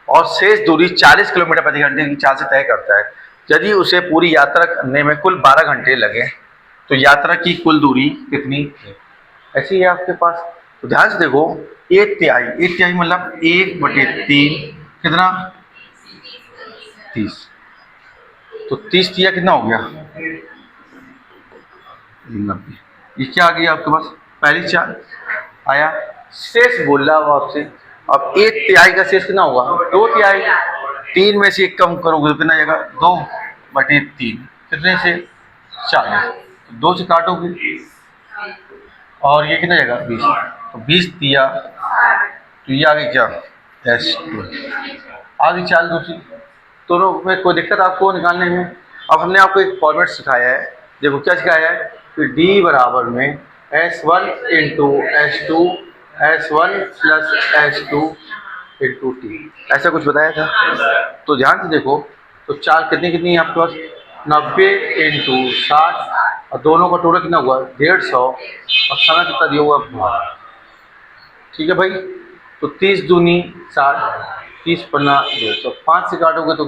और शेष दूरी 40 किलोमीटर प्रति घंटे की चाल से तय करता है। यदि उसे पूरी यात्रा करने में कुल 12 घंटे लगे तो यात्रा की कुल दूरी कितनी है? ऐसी है आपके पास। तो ध्यान से देखो, 1/3 मतलब 1/3 कितना? 30। तो 30 तिया कितना हो गया? 90। ये क्या आ गया आपके पास? पहली चाल आया। शेष बोल रहा हूँ आपसे। अब 1/3 का शेष कितना होगा? 2/3। 3 में से 1 कम करोगे तो कितना जाएगा? 2/3 कितने से? 40। 2 से काटोगे और ये कितना जाएगा? 20। तो 20 दिया तो ये आगे क्या? S2। आगे चाल दूसरी। दोनों में कोई दिक्कत आपको निकालने में? अब हमने आपको एक फॉर्मेट सिखाया है। देखो क्या सिखाया है कि D बराबर में S1 into S2 S1 plus S2 into T, ऐसा कुछ बताया था। तो ध्यान से देखो, तो चाल कितनी कितनी है आपके पास? 90 इंटू 60 और दोनों का टोटल कितना हुआ? 150 और समय कितना दिया हुआ? ठीक है भाई। तो 30 दूनी 60, 30 पन्ना 150, 5 से काटोगे तो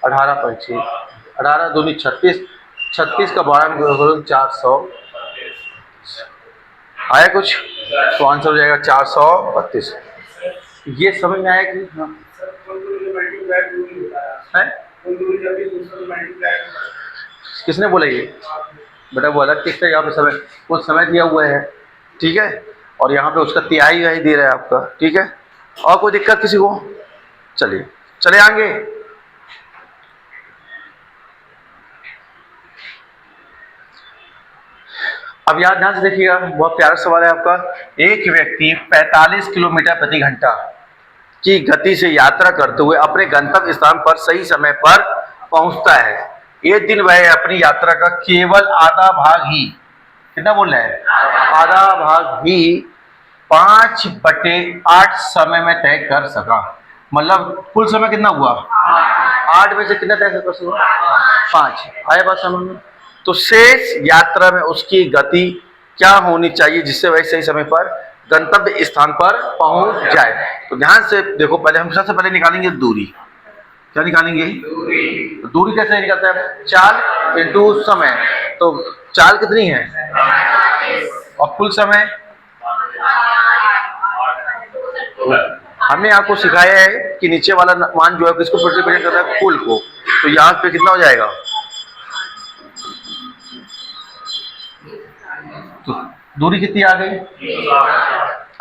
18/6, 18 दूनी 36, 36 का 12 में 400 आया कुछ? तो आंसर हो जाएगा 432। ये समझ में आया कि हाँ है? किसने बोला ये? बेटा वो अलग टिक है, यहाँ पे समय कुछ समय दिया हुआ है, ठीक है, और यहाँ पे उसका तिहाई वही दे रहा है आपका, ठीक है। और कोई दिक्कत किसी को? चलिए चले आगे। अब यार ध्यान से देखिएगा, बहुत प्यारा सवाल है आपका। एक व्यक्ति 45 किलोमीटर प्रति घंटा की गति से यात्रा करते हुए अपने गंतव्य स्थान पर सही समय पर पहुंचता है। एक दिन वह अपनी यात्रा का केवल आधा भाग ही, कितना बोल रहे हैं? आधा भाग ही 5/8 समय में तय कर सका। मतलब कुल समय कितना हुआ? 8 में से कितना तय कर सका? 5। आया बात समझ में? तो शेष यात्रा में उसकी गति क्या होनी चाहिए जिससे वह सही समय पर गंतव्य स्थान पर पहुंच जाए? तो ध्यान से देखो, पहले हम सबसे पहले निकालेंगे दूरी। क्या निकालेंगे? दूरी कैसे निकलता है? चाल इंटू समय। तो चाल कितनी है? और कुल समय? हमने आपको सिखाया है कि नीचे वाला मान जो है किसको रिप्रेजेंट करता है? कुल को। तो यहाँ पे कितना हो जाएगा? तो दूरी कितनी आ गई?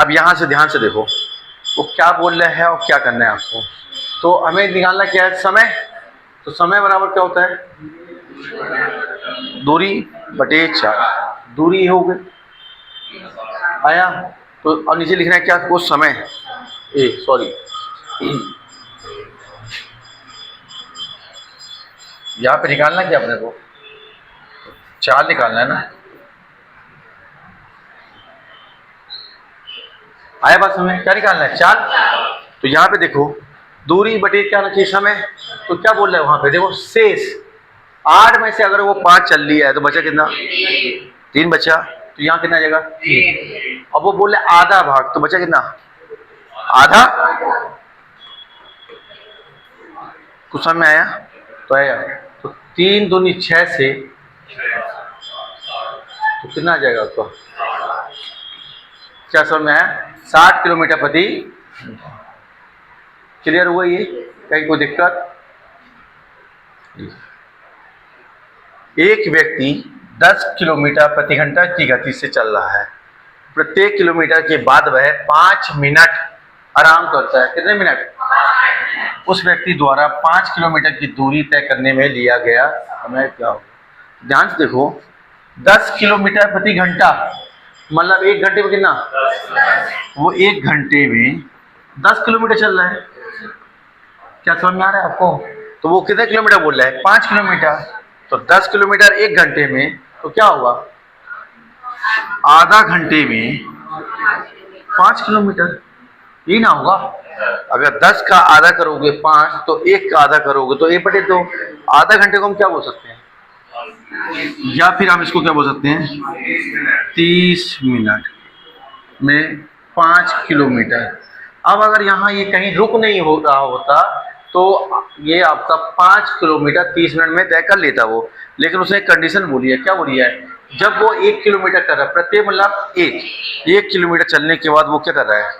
अब यहां से ध्यान से देखो वो क्या बोल रहे हैं और क्या करना है आपको। तो हमें निकालना क्या है? समय। तो समय बराबर क्या होता है? दूरी बटे 4। दूरी हो गई, आया। तो अब नीचे लिखना है क्या? वो समय सॉरी यहाँ पे निकालना क्या अपने को? चाल निकालना है ना। आया बात समय? क्या निकालना है? चाल। तो यहाँ पे देखो दूरी बटे क्या होना चाहिए? समय। तो क्या बोल रहे हैं वहां पे? देखो शेष 8 में से अगर वो 5 चल लिया है तो बचा कितना? 3 बचा। तो यहाँ कितना जाएगा? 3। अब वो बोल रहे आधा भाग, तो बचा कितना? आधा। कुछ समझ में आया? तो आया। तो 3 दूनी 6 से तो कितना आ जाएगा आपका? क्या समझ में आया? 60 किलोमीटर प्रति। क्लियर हुआ ये? कहीं कोई दिक्कत? एक व्यक्ति 10 किलोमीटर प्रति घंटा की गति से चल रहा है। प्रत्येक किलोमीटर के बाद वह 5 मिनट आराम करता है। कितने मिनट? उस व्यक्ति द्वारा 5 किलोमीटर की दूरी तय करने में लिया गया समय क्या होगा? ध्यान से देखो, 10 किलोमीटर प्रति घंटा, मतलब 1 घंटे में कितना? वो 1 घंटे में 10 किलोमीटर चल रहा है। क्या समझ में आ रहा है आपको? तो वो कितने किलोमीटर बोल रहा है? 5 किलोमीटर। तो 10 किलोमीटर 1 घंटे में, तो क्या होगा? आधा घंटे में 5 किलोमीटर, ये ना होगा? अगर 10 का आधा करोगे 5, तो 1 का आधा करोगे तो 1/2। आधा घंटे को हम क्या बोल सकते हैं? या फिर हम इसको क्या बोल सकते हैं? 30 मिनट में 5 किलोमीटर। अब अगर यहाँ ये कहीं रुक नहीं हो रहा होता तो ये आपका 5 किलोमीटर 30 मिनट में तय कर लेता वो, लेकिन उसने एक कंडीशन बोली है। क्या बोली है? जब वो 1 किलोमीटर कर रहा है, प्रत्येक मतलब 1 किलोमीटर चलने के बाद वो क्या कर रहा है?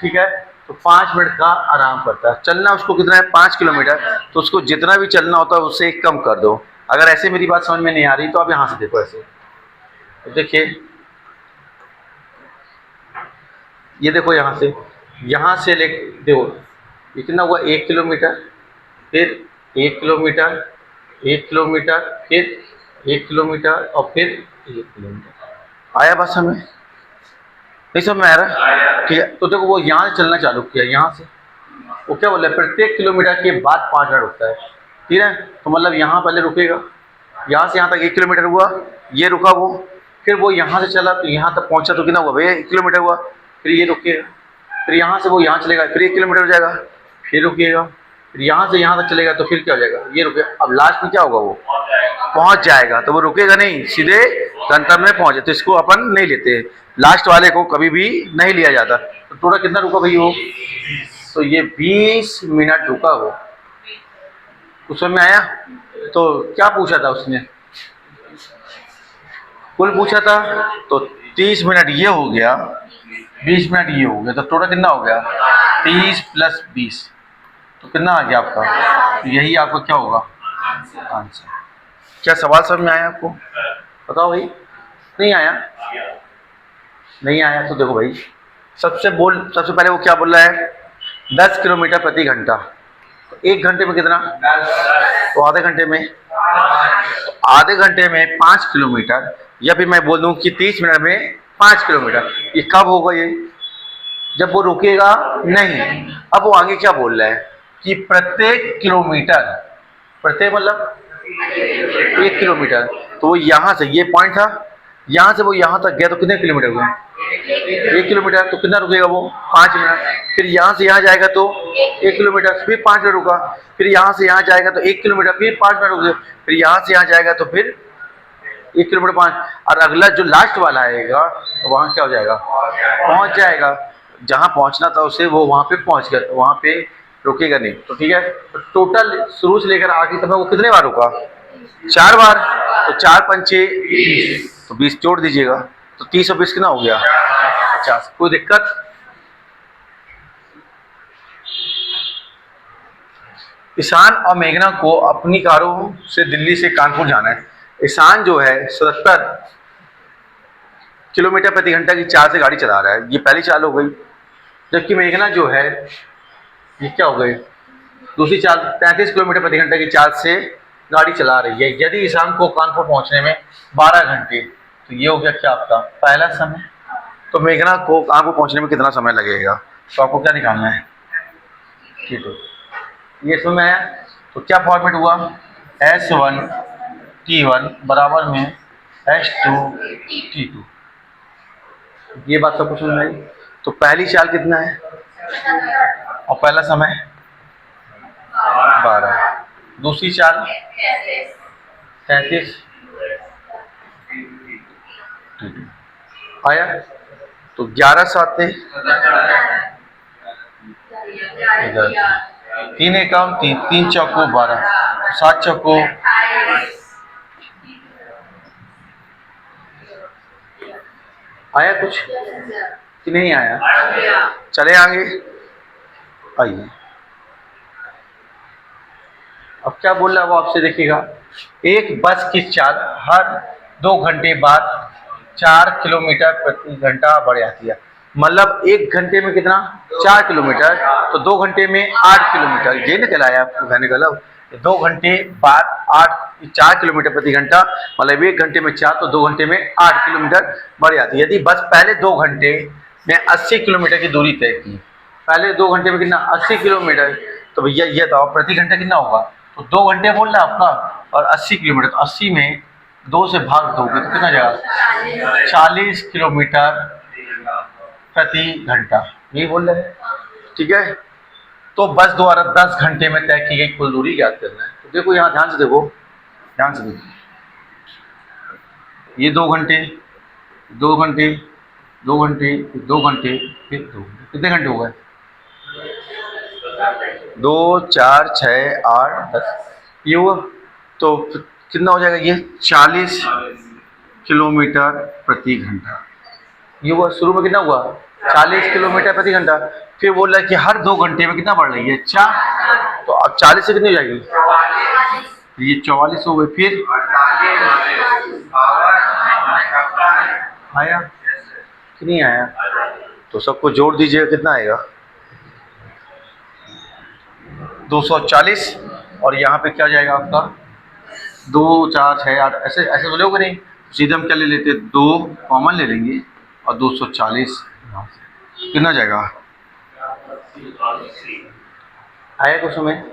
ठीक है, तो 5 मिनट का आराम करता है। चलना उसको कितना है? 5 किलोमीटर। तो उसको जितना भी चलना होता है उससे 1 कम कर दो। अगर ऐसे मेरी बात समझ में नहीं आ रही तो आप यहाँ से देखो, ऐसे तो देखिए, ये देखो यहाँ से ले देखो, ये कितना हुआ? 1 किलोमीटर, फिर 1 किलोमीटर, 1 किलोमीटर, फिर 1 किलोमीटर और फिर 1 किलोमीटर। आया बात समझ? नहीं समझ में आ रहा? ठीक है, तो देखो वो यहाँ से चलना चालू किया, यहाँ से वो क्या बोल रहा है? प्रत्येक किलोमीटर के बाद 5 मिनट रुकता है। ठीक है, तो मतलब यहाँ पहले रुकेगा, यहाँ से यहाँ तक 1 किलोमीटर हुआ, ये रुका वो, फिर वो यहाँ से चला तो यहाँ तक पहुँचा तो कितना हुआ भैया? 1 किलोमीटर हुआ। फिर ये रुकेगा, फिर यहाँ से वो यहाँ चलेगा, फिर 1 किलोमीटर हो जाएगा, फिर रुकेगा, फिर यहाँ से यहाँ तक चलेगा तो फिर क्या हो जाएगा? ये रुकेगा। अब लास्ट में क्या होगा? वो पहुँच जाएगा। तो वो रुकेगा नहीं, सीधे गंतव्य में पहुँचे। तो इसको अपन नहीं लेते, लास्ट वाले को कभी भी नहीं लिया जाता। तो टोटल कितना रुका भैया वो? तो ये 20 मिनट रुका वो। कुछ समझ में आया? तो क्या पूछा था उसने? कुल पूछा था, तो 30 मिनट ये हो गया, 20 मिनट ये हो गया, तो टोटल कितना हो गया? 30 + 20, तो कितना आ गया आपका? तो यही आपका क्या होगा? आंसर। क्या सवाल समझ में आया आपको? बताओ भाई। नहीं आया? नहीं आया तो देखो भाई, सबसे पहले वो क्या बोल रहा है? 10 किलोमीटर प्रति घंटा। तो 1 घंटे में कितना? तो आधे घंटे में, तो आधे घंटे में 5 किलोमीटर, या फिर मैं बोल दूं कि 30 मिनट में 5 किलोमीटर। ये कब होगा? ये जब वो रुकेगा नहीं। अब वो आगे क्या बोल रहा है कि प्रत्येक किलोमीटर, प्रत्येक मतलब 1 किलोमीटर, तो वो यहाँ से, ये पॉइंट था, यहाँ से वो यहाँ तक गया तो कितने किलोमीटर हुए? 1 किलोमीटर। तो कितना रुकेगा वो? 5 मिनट। फिर यहाँ से यहाँ जाएगा तो 1 किलोमीटर, फिर 5 मिनट रुका। फिर यहाँ से यहाँ जाएगा तो 1 किलोमीटर, फिर 5 मिनट रुके। फिर यहाँ से यहाँ जाएगा तो फिर 1 किलोमीटर 5, और अगला जो लास्ट वाला आएगा तो वहाँ क्या हो जाएगा? पहुँच जाएगा। जहाँ पहुँचना था उसे वो वहाँ पे पहुँच गया, तो वहाँ पे रुकेगा नहीं। तो ठीक है, तो टोटल शुरू से लेकर आगे तक वो कितने बार रुका? 4 बार। तो 4 पंचे 20, तो 20 जोड़ दीजिएगा, तो 30 और 20 कितना हो गया? 50। कोई दिक्कत? ईशान और मेघना को अपनी कारों से दिल्ली से कानपुर जाना है। ईशान जो है 77 किलोमीटर प्रति घंटा की चाल से गाड़ी चला रहा है, ये पहली चाल हो गई। जबकि मेघना जो है, ये क्या हो गई? दूसरी चाल 33 किलोमीटर प्रति घंटा की चाल से गाड़ी चला रही है। यदि ईशान को कानपुर पहुंचने में 12 घंटे, तो ये हो गया क्या आपका पहला समय। तो मेघना को कानपुर पहुंचने में कितना समय लगेगा? तो आपको क्या निकालना है? ठीक है, ये समझ में आया? तो क्या फॉर्मेट हुआ? S1 T1 बराबर में S2 T2। ये बात सबको समझ में आई? तो पहली चाल कितना है और पहला समय 12, दूसरी चाल 33 आया। तो 11 7 3 एकम 3, 3 चौको 12, 7 चौको, आया कुछ कि नहीं आया? चले आगे, आइए। अब क्या बोल रहा है वो आपसे, देखिएगा। एक बस की चाल हर 2 घंटे बाद 4 किलोमीटर प्रति घंटा बढ़ जाती है। मतलब 1 घंटे में कितना 4 किलोमीटर, तो 2 घंटे में 8 किलोमीटर, ये निकल आया आपको कहने का मतलब। 2 घंटे बाद 4 किलोमीटर प्रति घंटा, मतलब 1 घंटे में 4 तो 2 घंटे में 8 किलोमीटर बढ़ जाती है। यदि बस पहले 2 घंटे में 80 किलोमीटर की दूरी तय की, पहले 2 घंटे में कितना 80 किलोमीटर, तो भैया ये तो प्रति घंटा कितना होगा, तो 2 घंटे बोल रहा है आपका और 80 किलोमीटर, तो 80 में 2 से भाग दोगे तो कितना जाएगा 40 किलोमीटर प्रति घंटा, यही बोल रहे हैं। ठीक है, तो बस द्वारा 10 घंटे में तय की गई कुल दूरी ज्ञात करना है। तो देखो यहाँ ध्यान से देखो, ध्यान से देखो, ये 2 घंटे 2 घंटे 2 घंटे 2 घंटे फिर 2 कितने घंटे हो गए 2 4 6 8 10, ये हुआ। तो कितना हो जाएगा ये 40 किलोमीटर प्रति घंटा, ये हुआ। शुरू में कितना हुआ 40 किलोमीटर प्रति घंटा, फिर बोल रहा है कि हर 2 घंटे में कितना बढ़ रही है 4, तो अब 40 से कितनी हो जाएगी, ये 44 हो गई। फिर आया कि नहीं आया, तो सबको जोड़ दीजिएगा कितना आएगा 240, और यहाँ पे क्या जाएगा आपका 2 4 6 8, ऐसे ऐसे बोले होगे नहीं, सीधे हम क्या ले लेते 2 कॉमन ले लेंगे और 240 कितना जाएगा, आया कुछ समय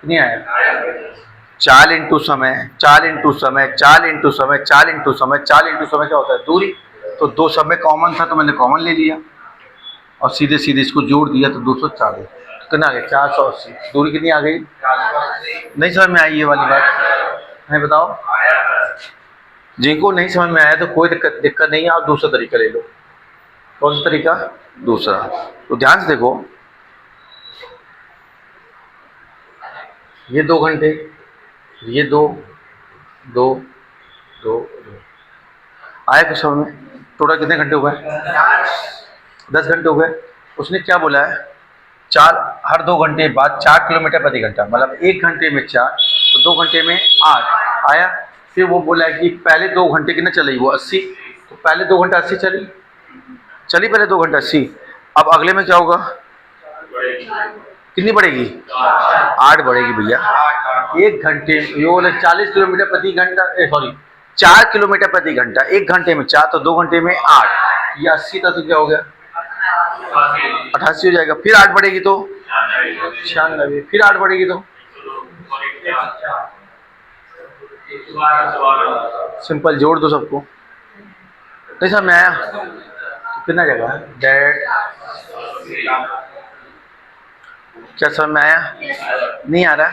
नहीं आया, 4 इंटू समय 4 इंटू समय 4 इंटू समय 4 इंटू समय 4 इंटू समय क्या होता है दूरी, तो 2 समय कॉमन था तो मैंने कॉमन ले लिया और सीधे सीधे इसको जोड़ दिया तो 240, कितना आ गया 480, दूरी कितनी आ गई, नहीं समझ में आई ये वाली बात है, बताओ। जिनको नहीं समझ में आया तो कोई दिक्कत नहीं है, आप दूसरा तरीका ले लो। कौन सा तरीका, दूसरा, तो ध्यान से देखो, ये 2 घंटे, ये 2 2 2 2 आया कुछ समझ में, टोटल कितने घंटे हो गए 10 घंटे हो गए। उसने क्या बोला है हर 2 घंटे बाद 4 किलोमीटर प्रति घंटा, मतलब 1 घंटे में 4 तो 2 घंटे में 8 आया। फिर वो बोला है कि पहले 2 घंटे कितना चली, वो 80, तो पहले 2 घंटे 80 चली पहले 2 घंटे 80, अब अगले में क्या होगा, कितनी बढ़ेगी 8 बढ़ेगी भैया। 1 घंटे ये बोले 40 किलोमीटर प्रति घंटा, सॉरी 4 किलोमीटर प्रति घंटा, 1 घंटे में 4 तो 2 घंटे में 8, ये 80 था तो क्या हो गया 88 हो जाएगा। फिर 8 बढ़ेगी तो 96, फिर 8 बढ़ेगी तो सिंपल जोड़ दो सबको, नहीं समझ में आया, तो कितना जाएगा डेढ़, क्या समझ में आया, नहीं आ रहा।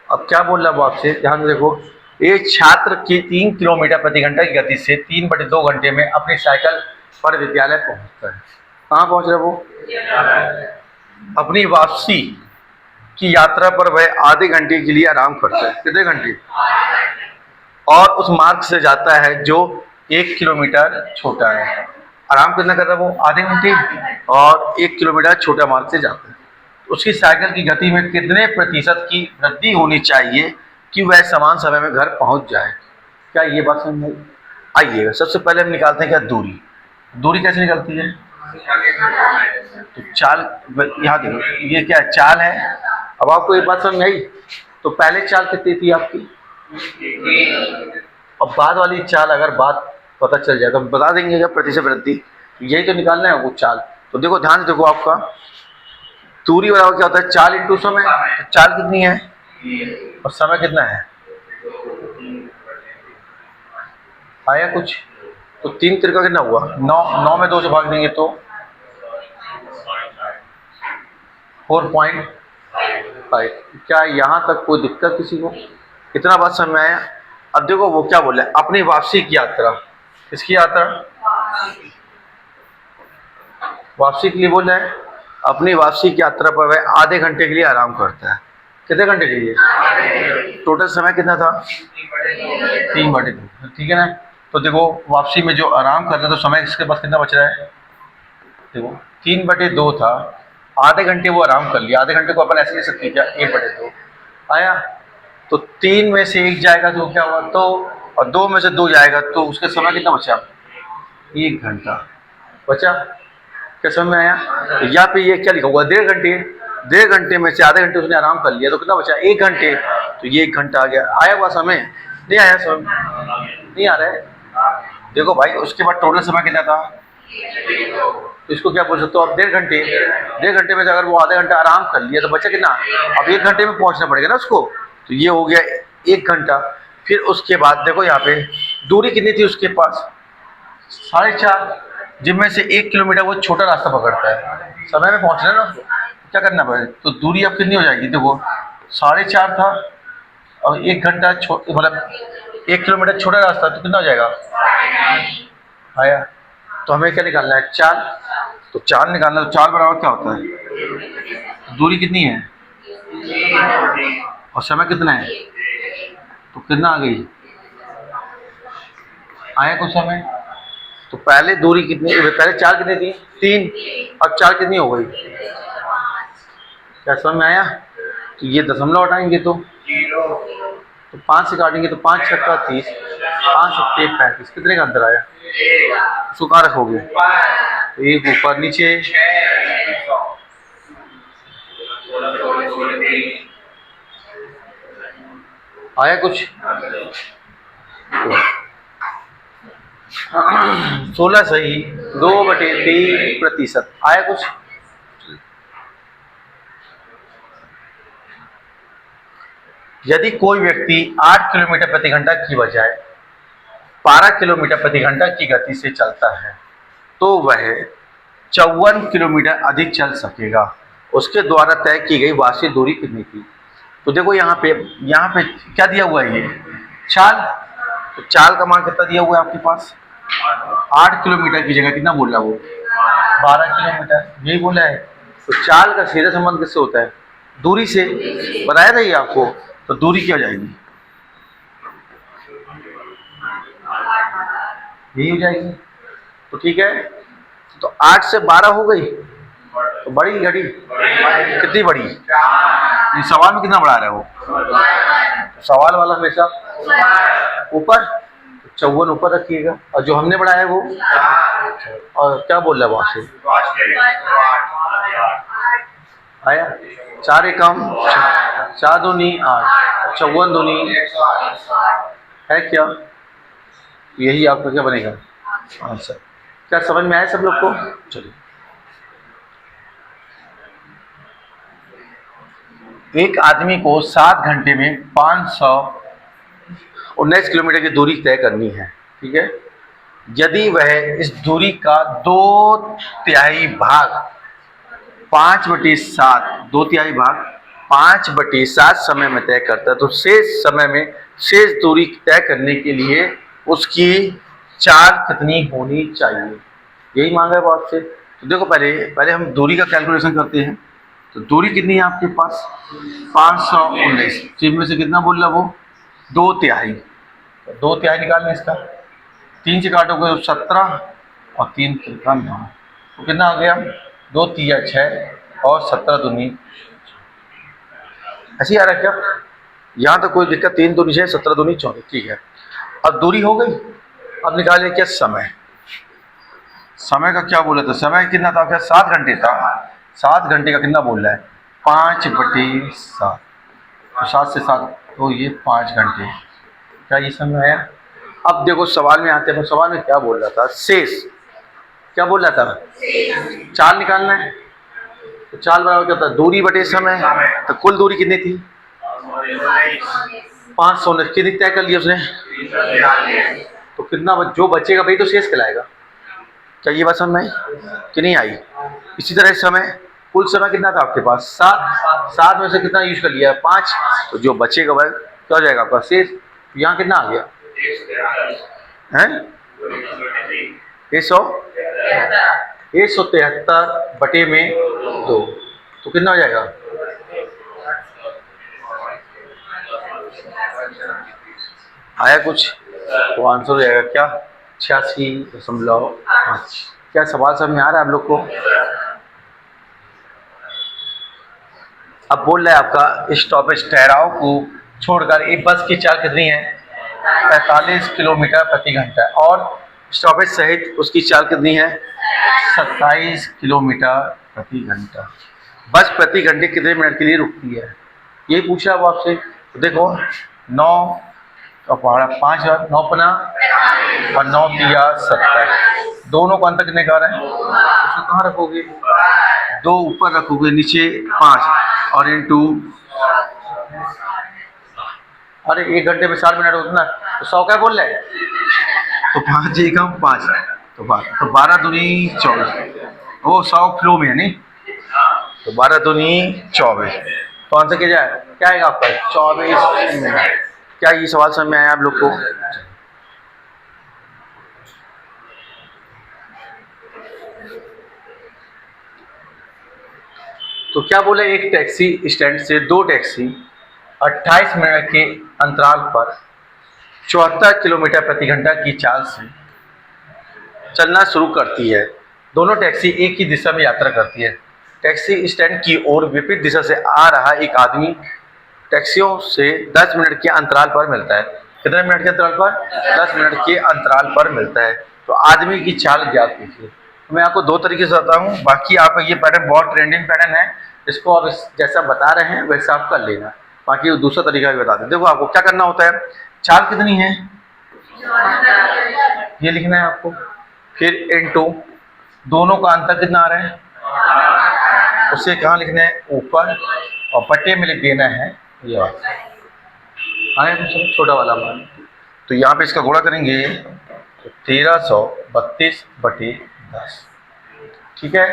अब क्या बोल रहा है वो आपसे, ध्यान से देखो, एक छात्र की 3 किलोमीटर प्रति घंटा की गति से 3/2 घंटे में अपनी साइकिल पर विद्यालय पहुंचता है। कहाँ पहुंच रहा है वो, अपनी वापसी की यात्रा पर वह आधे घंटे के लिए आराम करता है, कितने घंटे, और उस मार्ग से जाता है जो 1 किलोमीटर छोटा है। आराम कितना कर रहा है वो, आधे घंटे, और 1 किलोमीटर छोटा मार्ग से जाता है। उसकी साइकिल की गति में कितने प्रतिशत की वृद्धि होनी चाहिए कि वह समान समय में घर पहुंच जाए, क्या ये बात समझ में आइएगा। सबसे पहले हम निकालते हैं क्या दूरी, दूरी कैसे निकलती है, तो चाल, यहाँ देखो ये क्या है चाल है। अब आपको एक बात समझ में आई, तो पहले चाल कितनी थी आपकी, अब बाद वाली चाल अगर बात पता चल जाए तो बता देंगे क्या प्रतिशत वृद्धि, यही तो निकालना है वो चाल। तो देखो ध्यान से देखो, आपका दूरी बराबर क्या होता है चाल इंटू समय, तो चाल कितनी है और समय कितना है, आया कुछ, तो 3 तिरका कितना हुआ 9 में 2 से भाग देंगे तो 4.5। क्या यहाँ तक कोई दिक्कत किसी को, इतना बात समझ में आया। अब देखो वो क्या बोले, अपनी वापसी की यात्रा, किसकी यात्रा, वापसी के लिए बोल रहे हैं, अपनी वापसी की यात्रा पर वह आधे घंटे के लिए आराम करता है, कितने घंटे के लिए, टोटल समय कितना था 3/2, ठीक है ना। तो देखो वापसी में जो आराम कर रहा था तो समय इसके पास कितना बच रहा है, देखो 3/2 था, आधे घंटे वो आराम कर लिया, आधे घंटे को अपन ऐसे ले सकते हैं क्या 1/2 आया, तो 3 में से 1 जाएगा तो क्या हुआ, तो और 2 में से 2 जाएगा तो उसका समय कितना बचा? 1 घंटा बचा। क्या समझ में आया? तो यहाँ पे ये क्या लिखा हुआ? 1.5 घंटे। 1.5 घंटे में से आधे घंटे उसने आराम कर लिया तो कितना बचा? 1 घंटे। तो ये 1 घंटा आ गया। आया हुआ समय? नहीं आया समय? नहीं आ रहा है। देखो भाई, उसके बाद टोटल समय कितना था? तो इसको क्या बोल सकते हो आप? 1.5 घंटे। 1.5 घंटे में से अगर वो आधा घंटा आराम कर लिया तो बचा कितना? अब 1 घंटे में पहुंचना पड़ेगा ना उसको। तो ये हो गया 1 घंटा। फिर उसके बाद देखो यहाँ पे दूरी कितनी थी उसके पास? 4.5, जिनमें से 1 किलोमीटर वो छोटा रास्ता पकड़ता है। समय में पहुंचना है ना उसको, क्या करना पड़ेगा? तो दूरी अब कितनी हो जाएगी? देखो 4.5 था और 1 घंटा मतलब 1 किलोमीटर छोटा रास्ता, तो कितना हो जाएगा? आया। तो हमें क्या निकालना है? 4। तो 4 निकालना, तो 4 बराबर क्या होता है? दूरी कितनी है और समय कितना है? तो कितना आ गई? आया कुछ समय? तो पहले दूरी कितनी, पहले 4 कितनी थी? 3। अब 4 कितनी हो गई? क्या समझ में आया? तो ये दशमलव हटाएंगे तो 5 से काटेंगे तो 5 छक्का 30, 5 सत्ते 35। कितने का अंतर आया? उसको कहाँ रखोगे? एक ऊपर नीचे। आया कुछ? 16 सही, 2/3%। आया कुछ? यदि कोई व्यक्ति 8 किलोमीटर प्रति घंटा की बजाय 12 किलोमीटर प्रति घंटा की गति से चलता है तो वह 54 किलोमीटर अधिक चल सकेगा। उसके द्वारा तय की गई वार्षिक दूरी कितनी थी? तो देखो यहाँ पे क्या दिया हुआ है? ये चाल। तो चाल का मान कितना दिया हुआ है आपके पास? 8 किलोमीटर की जगह कितना बोल रहा है वो? 12 किलोमीटर। यही बोला है। तो चाल का सीधा संबंध किससे होता है? दूरी से। बताया था ये आपको। तो दूरी क्या हो जाएगी? यही हो जाएगी। तो ठीक है। तो 8 से 12 हो गई तो बड़ी घड़ी कितनी बड़ी? ये सवाल में कितना बढ़ा रहा है वो? तो सवाल वाला हमेशा ऊपर। तो 54 ऊपर रखिएगा और जो हमने बढ़ाया है वो, और क्या बोल रहा है वहां से? आया। 4 एकम 4 दूनी 8, 54 दूनी है क्या? यही आपका क्या बनेगा आंसर। क्या समझ में आया सब लोग को? चलिए, एक आदमी को 7 घंटे में 519 किलोमीटर की दूरी तय करनी है। ठीक है। यदि वह इस दूरी का 2/3 भाग 5/7, 2/3 भाग 5/7 समय में तय करता है तो शेष दूरी तय करने के लिए उसकी चाल कितनी होनी चाहिए? यही मांगा है वो आपसे। तो देखो पहले हम दूरी का कैलकुलेशन करते हैं। तो दूरी कितनी है आपके पास? 519। जिनमें से कितना बोल रहा वो? 2/3। तो 2/3 निकालना इसका। 3 से काटोगे तो 17 और 3 3 9। तो कितना आ गया? 2×3 6 और 17 दूनी। ऐसे ही आ रहा है क्या? यहाँ तो कोई दिक्कत। 3 दूनी 6, 17 दूनी 24। ठीक है। अब दूरी हो गई। अब निकालिए क्या समय। समय का क्या बोला था? समय कितना था क्या? 7 घंटे था। 7 घंटे का कितना बोल रहा है? 5/7। तो 7 से 7 तो ये 5 घंटे। क्या ये समझ में आया? अब देखो सवाल में आते हैं। सवाल में क्या बोल रहा था? शेष क्या बोल रहा था? चाल निकालना है। तो चाल बराबर क्या होता है? दूरी बटे समय। तो कुल दूरी कितनी थी? 519। कितनी तय कर लिया उसने? तो कितना जो बचेगा भाई तो शेष कहलाएगा। क्या ये बात समझ में आई कि नहीं आई? इसी तरह समय, कुल समय कितना था आपके पास? 7। 7 में से कितना यूज कर लिया? 5। तो जो बचेगा वह क्या हो जाएगा आपका? शेष। यहाँ कितना आ गया? हैं? 173 बटे में 2। तो कितना हो जाएगा? आया कुछ? तो आंसर हो जाएगा क्या? 86.5। क्या सवाल समझ में आ रहा है आप लोग को? अब बोल रहा है आपका स्टॉपेज ठहराव को छोड़कर एक बस की चाल कितनी है? 45 किलोमीटर प्रति घंटा और स्टॉपेज सहित उसकी चाल कितनी है? 27 किलोमीटर प्रति घंटा। बस प्रति घंटे कितने मिनट के लिए रुकती है, ये पूछा अब आपसे। तो देखो 9 का पहाड़ा 5 9 पना और 9 तिया 70, दोनों का अंतर कितने का रहा है? उसको कहाँ रखोगे? 2 ऊपर रखोगे, नीचे 5 और इंटू, अरे 1 घंटे में 4 मिनट होता ना, तो 100 क्या बोल रहे हैं? तो 5 एकम 5 तो 12 दूनी 24, वो 100 फ्लो में है नहीं, तो 12 दूनी 24, तो आंसर क्या जाए, क्या आएगा आपका? 24 मिनट। क्या ये सवाल समझ में आया आप लोग को? तो क्या बोले, एक टैक्सी स्टैंड से 2 टैक्सी 28 मिनट के अंतराल पर 74 किलोमीटर प्रति घंटा की चाल से चलना शुरू करती है। दोनों टैक्सी एक ही दिशा में यात्रा करती है। टैक्सी स्टैंड की ओर विपरीत दिशा से आ रहा एक आदमी टैक्सियों से 10 मिनट के अंतराल पर मिलता है। कितने मिनट के अंतराल पर? 10 मिनट के अंतराल पर मिलता है। तो आदमी की चाल ज्ञात कीजिए। तो मैं आपको 2 तरीके से बताता हूँ, बाकी आप ये पैटर्न बहुत ट्रेंडिंग पैटर्न है, इसको आप जैसा बता रहे हैं वैसा आप कर लेना। बाकी दूसरा तरीका भी बता दें। देखो आपको क्या करना होता है, चाल कितनी है ये लिखना है आपको, फिर इनटू दोनों का अंतर कितना आ रहा है उसे कहाँ लिखना है? ऊपर, और पट्टे में लिख देना है ये वाला आया कुछ छोटा वाला मान। तो यहाँ पे इसका गुणा करेंगे तो 1332/10, ठीक है।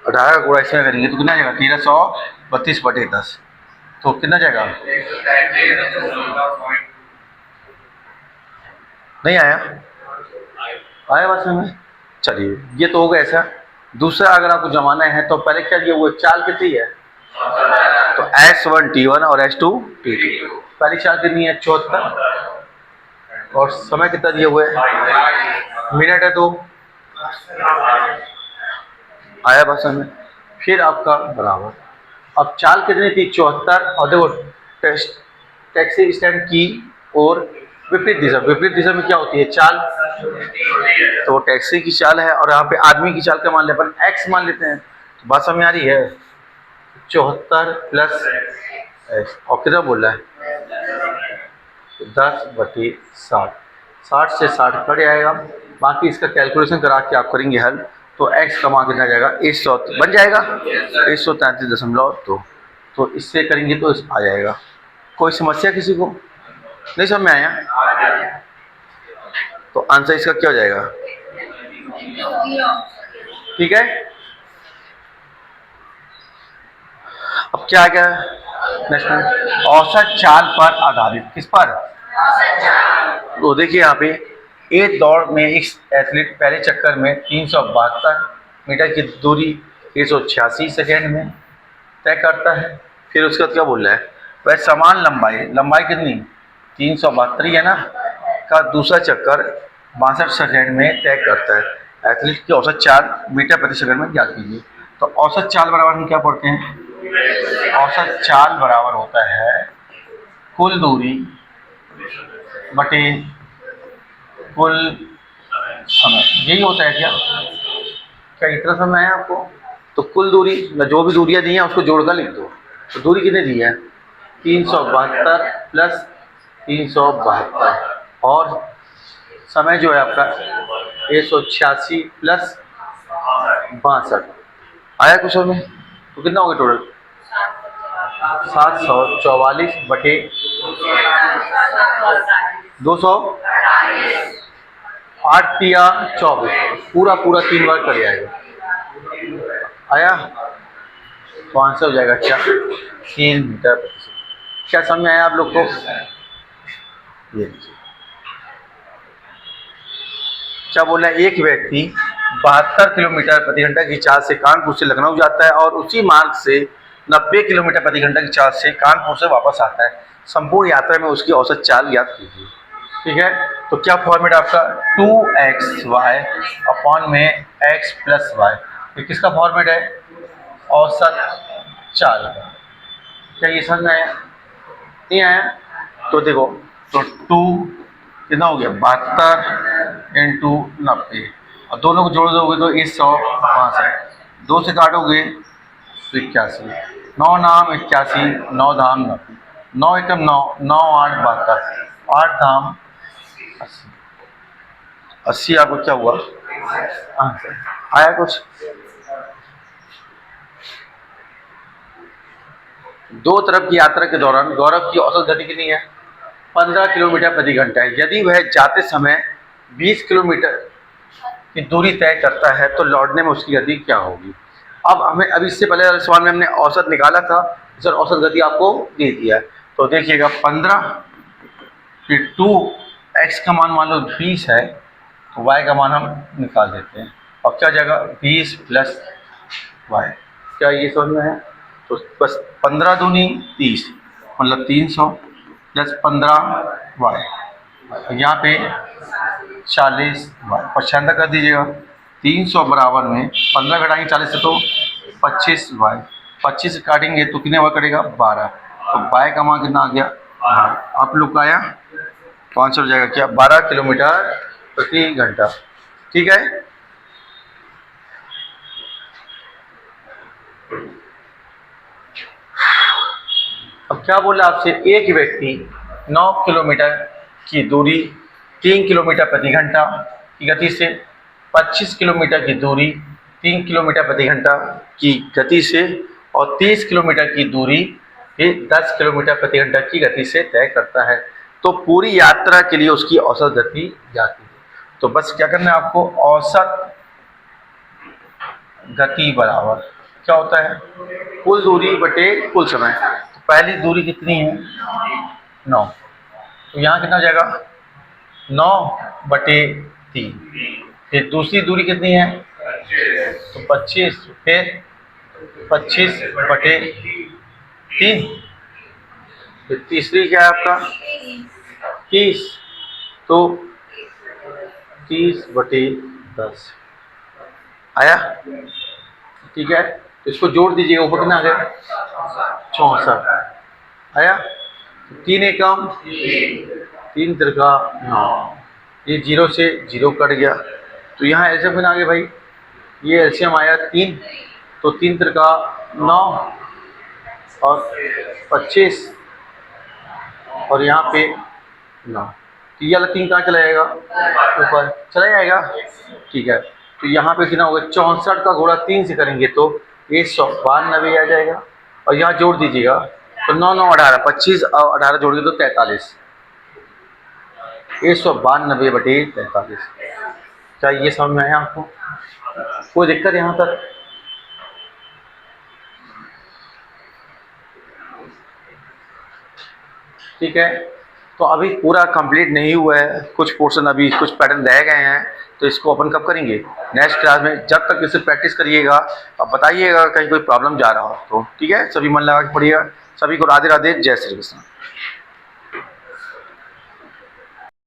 18 का गुणा इसमें करेंगे तो कितना जाएगा? 1332/10, तो कितना जाएगा? नहीं आया? आया बात में? चलिए ये तो होगा ऐसा। दूसरा अगर आपको जमाना है तो पहले क्या दिया हुआ, चाल कितनी है? तो S1 T1 और S2 T2। पहली चाल कितनी है? 74, और समय कितना दिया हुआ है? मिनट है, तो आया बस में। फिर आपका बराबर, अब चाल कितनी थी? 74, और देखो टैक्सी स्टैंड की और विपरीत दिशा, विपरीत दिशा में क्या होती है? चाल। तो टैक्सी की चाल है और यहाँ पे आदमी की चाल का मान लेते हैं, एक्स मान लेते हैं। तो बात समझ आ रही है? 74 प्लस एक्स, और कितना बोल रहा है? 10/60, 60 से 60 कट जाएगा। बाकी इसका कैलकुलेशन करा के आप करेंगे हल, तो एक्स का मान कितना जाएगा? 100 बन जाएगा, 133.2। तो इससे करेंगे तो आ जाएगा। कोई समस्या किसी को नहीं समझ में आया? तो आंसर इसका क्या हो जाएगा? ठीक है। अब क्या आ गया नेक्स्ट? औसत चाल पर आधारित, किस पर? तो देखिए यहाँ पे एक दौड़ में एक एथलीट पहले चक्कर में 372 मीटर की दूरी 186 सेकेंड में तय करता है। फिर उसके बाद क्या बोल रहा है? वह समान लंबाई, लंबाई कितनी? 372 है ना, का दूसरा चक्कर 62 सेकेंड में तय करता है। एथलीट की औसत चाल मीटर प्रति सेकंड में ज्ञात कीजिए। तो औसत चाल बराबर हम क्या पढ़ते हैं? औसत चाल बराबर होता है कुल दूरी बटे कुल समय। यही होता है क्या? क्या इतना समय है आपको? तो कुल दूरी, जो भी दूरियां दी हैं उसको जोड़कर लिख दो। तो दूरी कितनी दी है? 372 प्लस 372, और समय जो है आपका 186 प्लस 62। आया कुछ में? तो कितना हो गया टोटल? 744 बटे 200, 8 या 24, पूरा 3 बार कर जाएगा। आया? तो आंसर हो जाएगा क्या? 3 मीटर प्रति सेकंड। क्या समझ में आया आप लोग को? ये क्या बोल रहा है? एक व्यक्ति 72 किलोमीटर प्रति घंटा की चाल से कानपुर से लखनऊ जाता है और उसी मार्ग से 90 किलोमीटर प्रति घंटा की चाल से कानपुर से वापस आता है। संपूर्ण यात्रा में उसकी औसत चाल ज्ञात कीजिए। ठीक है, तो क्या फॉर्मेट आपका? 2xy अपॉन में x प्लस वाई। ये किसका फॉर्मेट है? औसत चाल का। क्या ये समझ में आया? नहीं आया? तो देखो, तो 2 कितना हो गया 72 इंटू 90, और दोनों को जोड़ दोगे तो 162, 2 से काटोगे तो 81, 9 नाम 81, 9 धाम 90, 9 एकम 9, 9 8 72, 8 धाम 80, 80 आपको क्या हुआ आंसर आया कुछ। दो तरफ की यात्रा के दौरान गौरव की औसत गति कितनी है 15 किलोमीटर प्रति घंटा है। यदि वह जाते समय 20 किलोमीटर की दूरी तय करता है तो लौटने में उसकी गति क्या होगी। अब हमें अभी इससे पहले वाले सवाल में हमने औसत निकाला था, सर औसत गति आपको दे दिया है। तो देखिएगा 15 फिर 2x का मान लो 20 है तो y का मान हम निकाल देते हैं। अब क्या जाएगा 20 प्लस y, क्या ये समझ में है। तो बस 15 दूनी 30 मतलब 300 प्लस 15y, यहाँ पे 40y, पछानदा कर दीजिएगा। 300 बराबर में 15 घटाएंगे 40 से तो 25y, 25 काटेंगे तो कितने हुआ करेगा 12, तो y का मान कितना आ गया 12। आप लोग का आया तो आंसर हो जाएगा क्या 12 किलोमीटर प्रति घंटा। ठीक है, अब क्या बोला आपसे, एक व्यक्ति 9 किलोमीटर की दूरी 3 किलोमीटर प्रति घंटा की गति से, 25 किलोमीटर की दूरी 3 किलोमीटर प्रति घंटा की गति से और 30 किलोमीटर की दूरी 10 किलोमीटर प्रति घंटा की गति से तय करता है तो पूरी यात्रा के लिए उसकी औसत गति जाती है। तो बस क्या करना है आपको, औसत गति बराबर क्या होता है कुल दूरी बटे कुल समय। तो पहली दूरी कितनी है 9, तो यहाँ कितना हो जाएगा 9 बटे 3, फिर दूसरी दूरी कितनी है तो 25, फिर 25 बटे 3, फिर तीसरी क्या है आपका 30, तो 30 बटे 10 आया। ठीक है, तो इसको जोड़ दीजिएगा, ऊपर कितना आ गया 64 आया। 3 एकम 3 तिरका 9, ये 0 से 0 कट गया तो यहाँ एलसीएम कितना आ गया भाई, ये एलसीएम आया 3, तो 3 तिरका 9 और 25 और यहाँ पे 9, तो ये वाला 3 कहाँ चला जाएगा ऊपर चला जाएगा। ठीक है, तो यहाँ पे कितना होगा 64 का गुणा 3 से करेंगे तो 192 आ जाएगा, और यहाँ जोड़ दीजिएगा तो 9 9 18, 25 और 18 जोड़ तो 43, 192 बटे 43। क्या ये समझ में आया आपको, कोई दिक्कत यहाँ तक। ठीक है, तो अभी पूरा कंप्लीट नहीं हुआ है, कुछ पोर्शन अभी कुछ पैटर्न रह गए हैं, तो इसको अपन कब करेंगे नेक्स्ट क्लास में। जब तक इसे प्रैक्टिस करिएगा अब बताइएगा कहीं कोई प्रॉब्लम जा रहा हो तो। ठीक है, सभी मन लगा के पढ़िएगा। सभी को राधे राधे, जय श्री कृष्ण।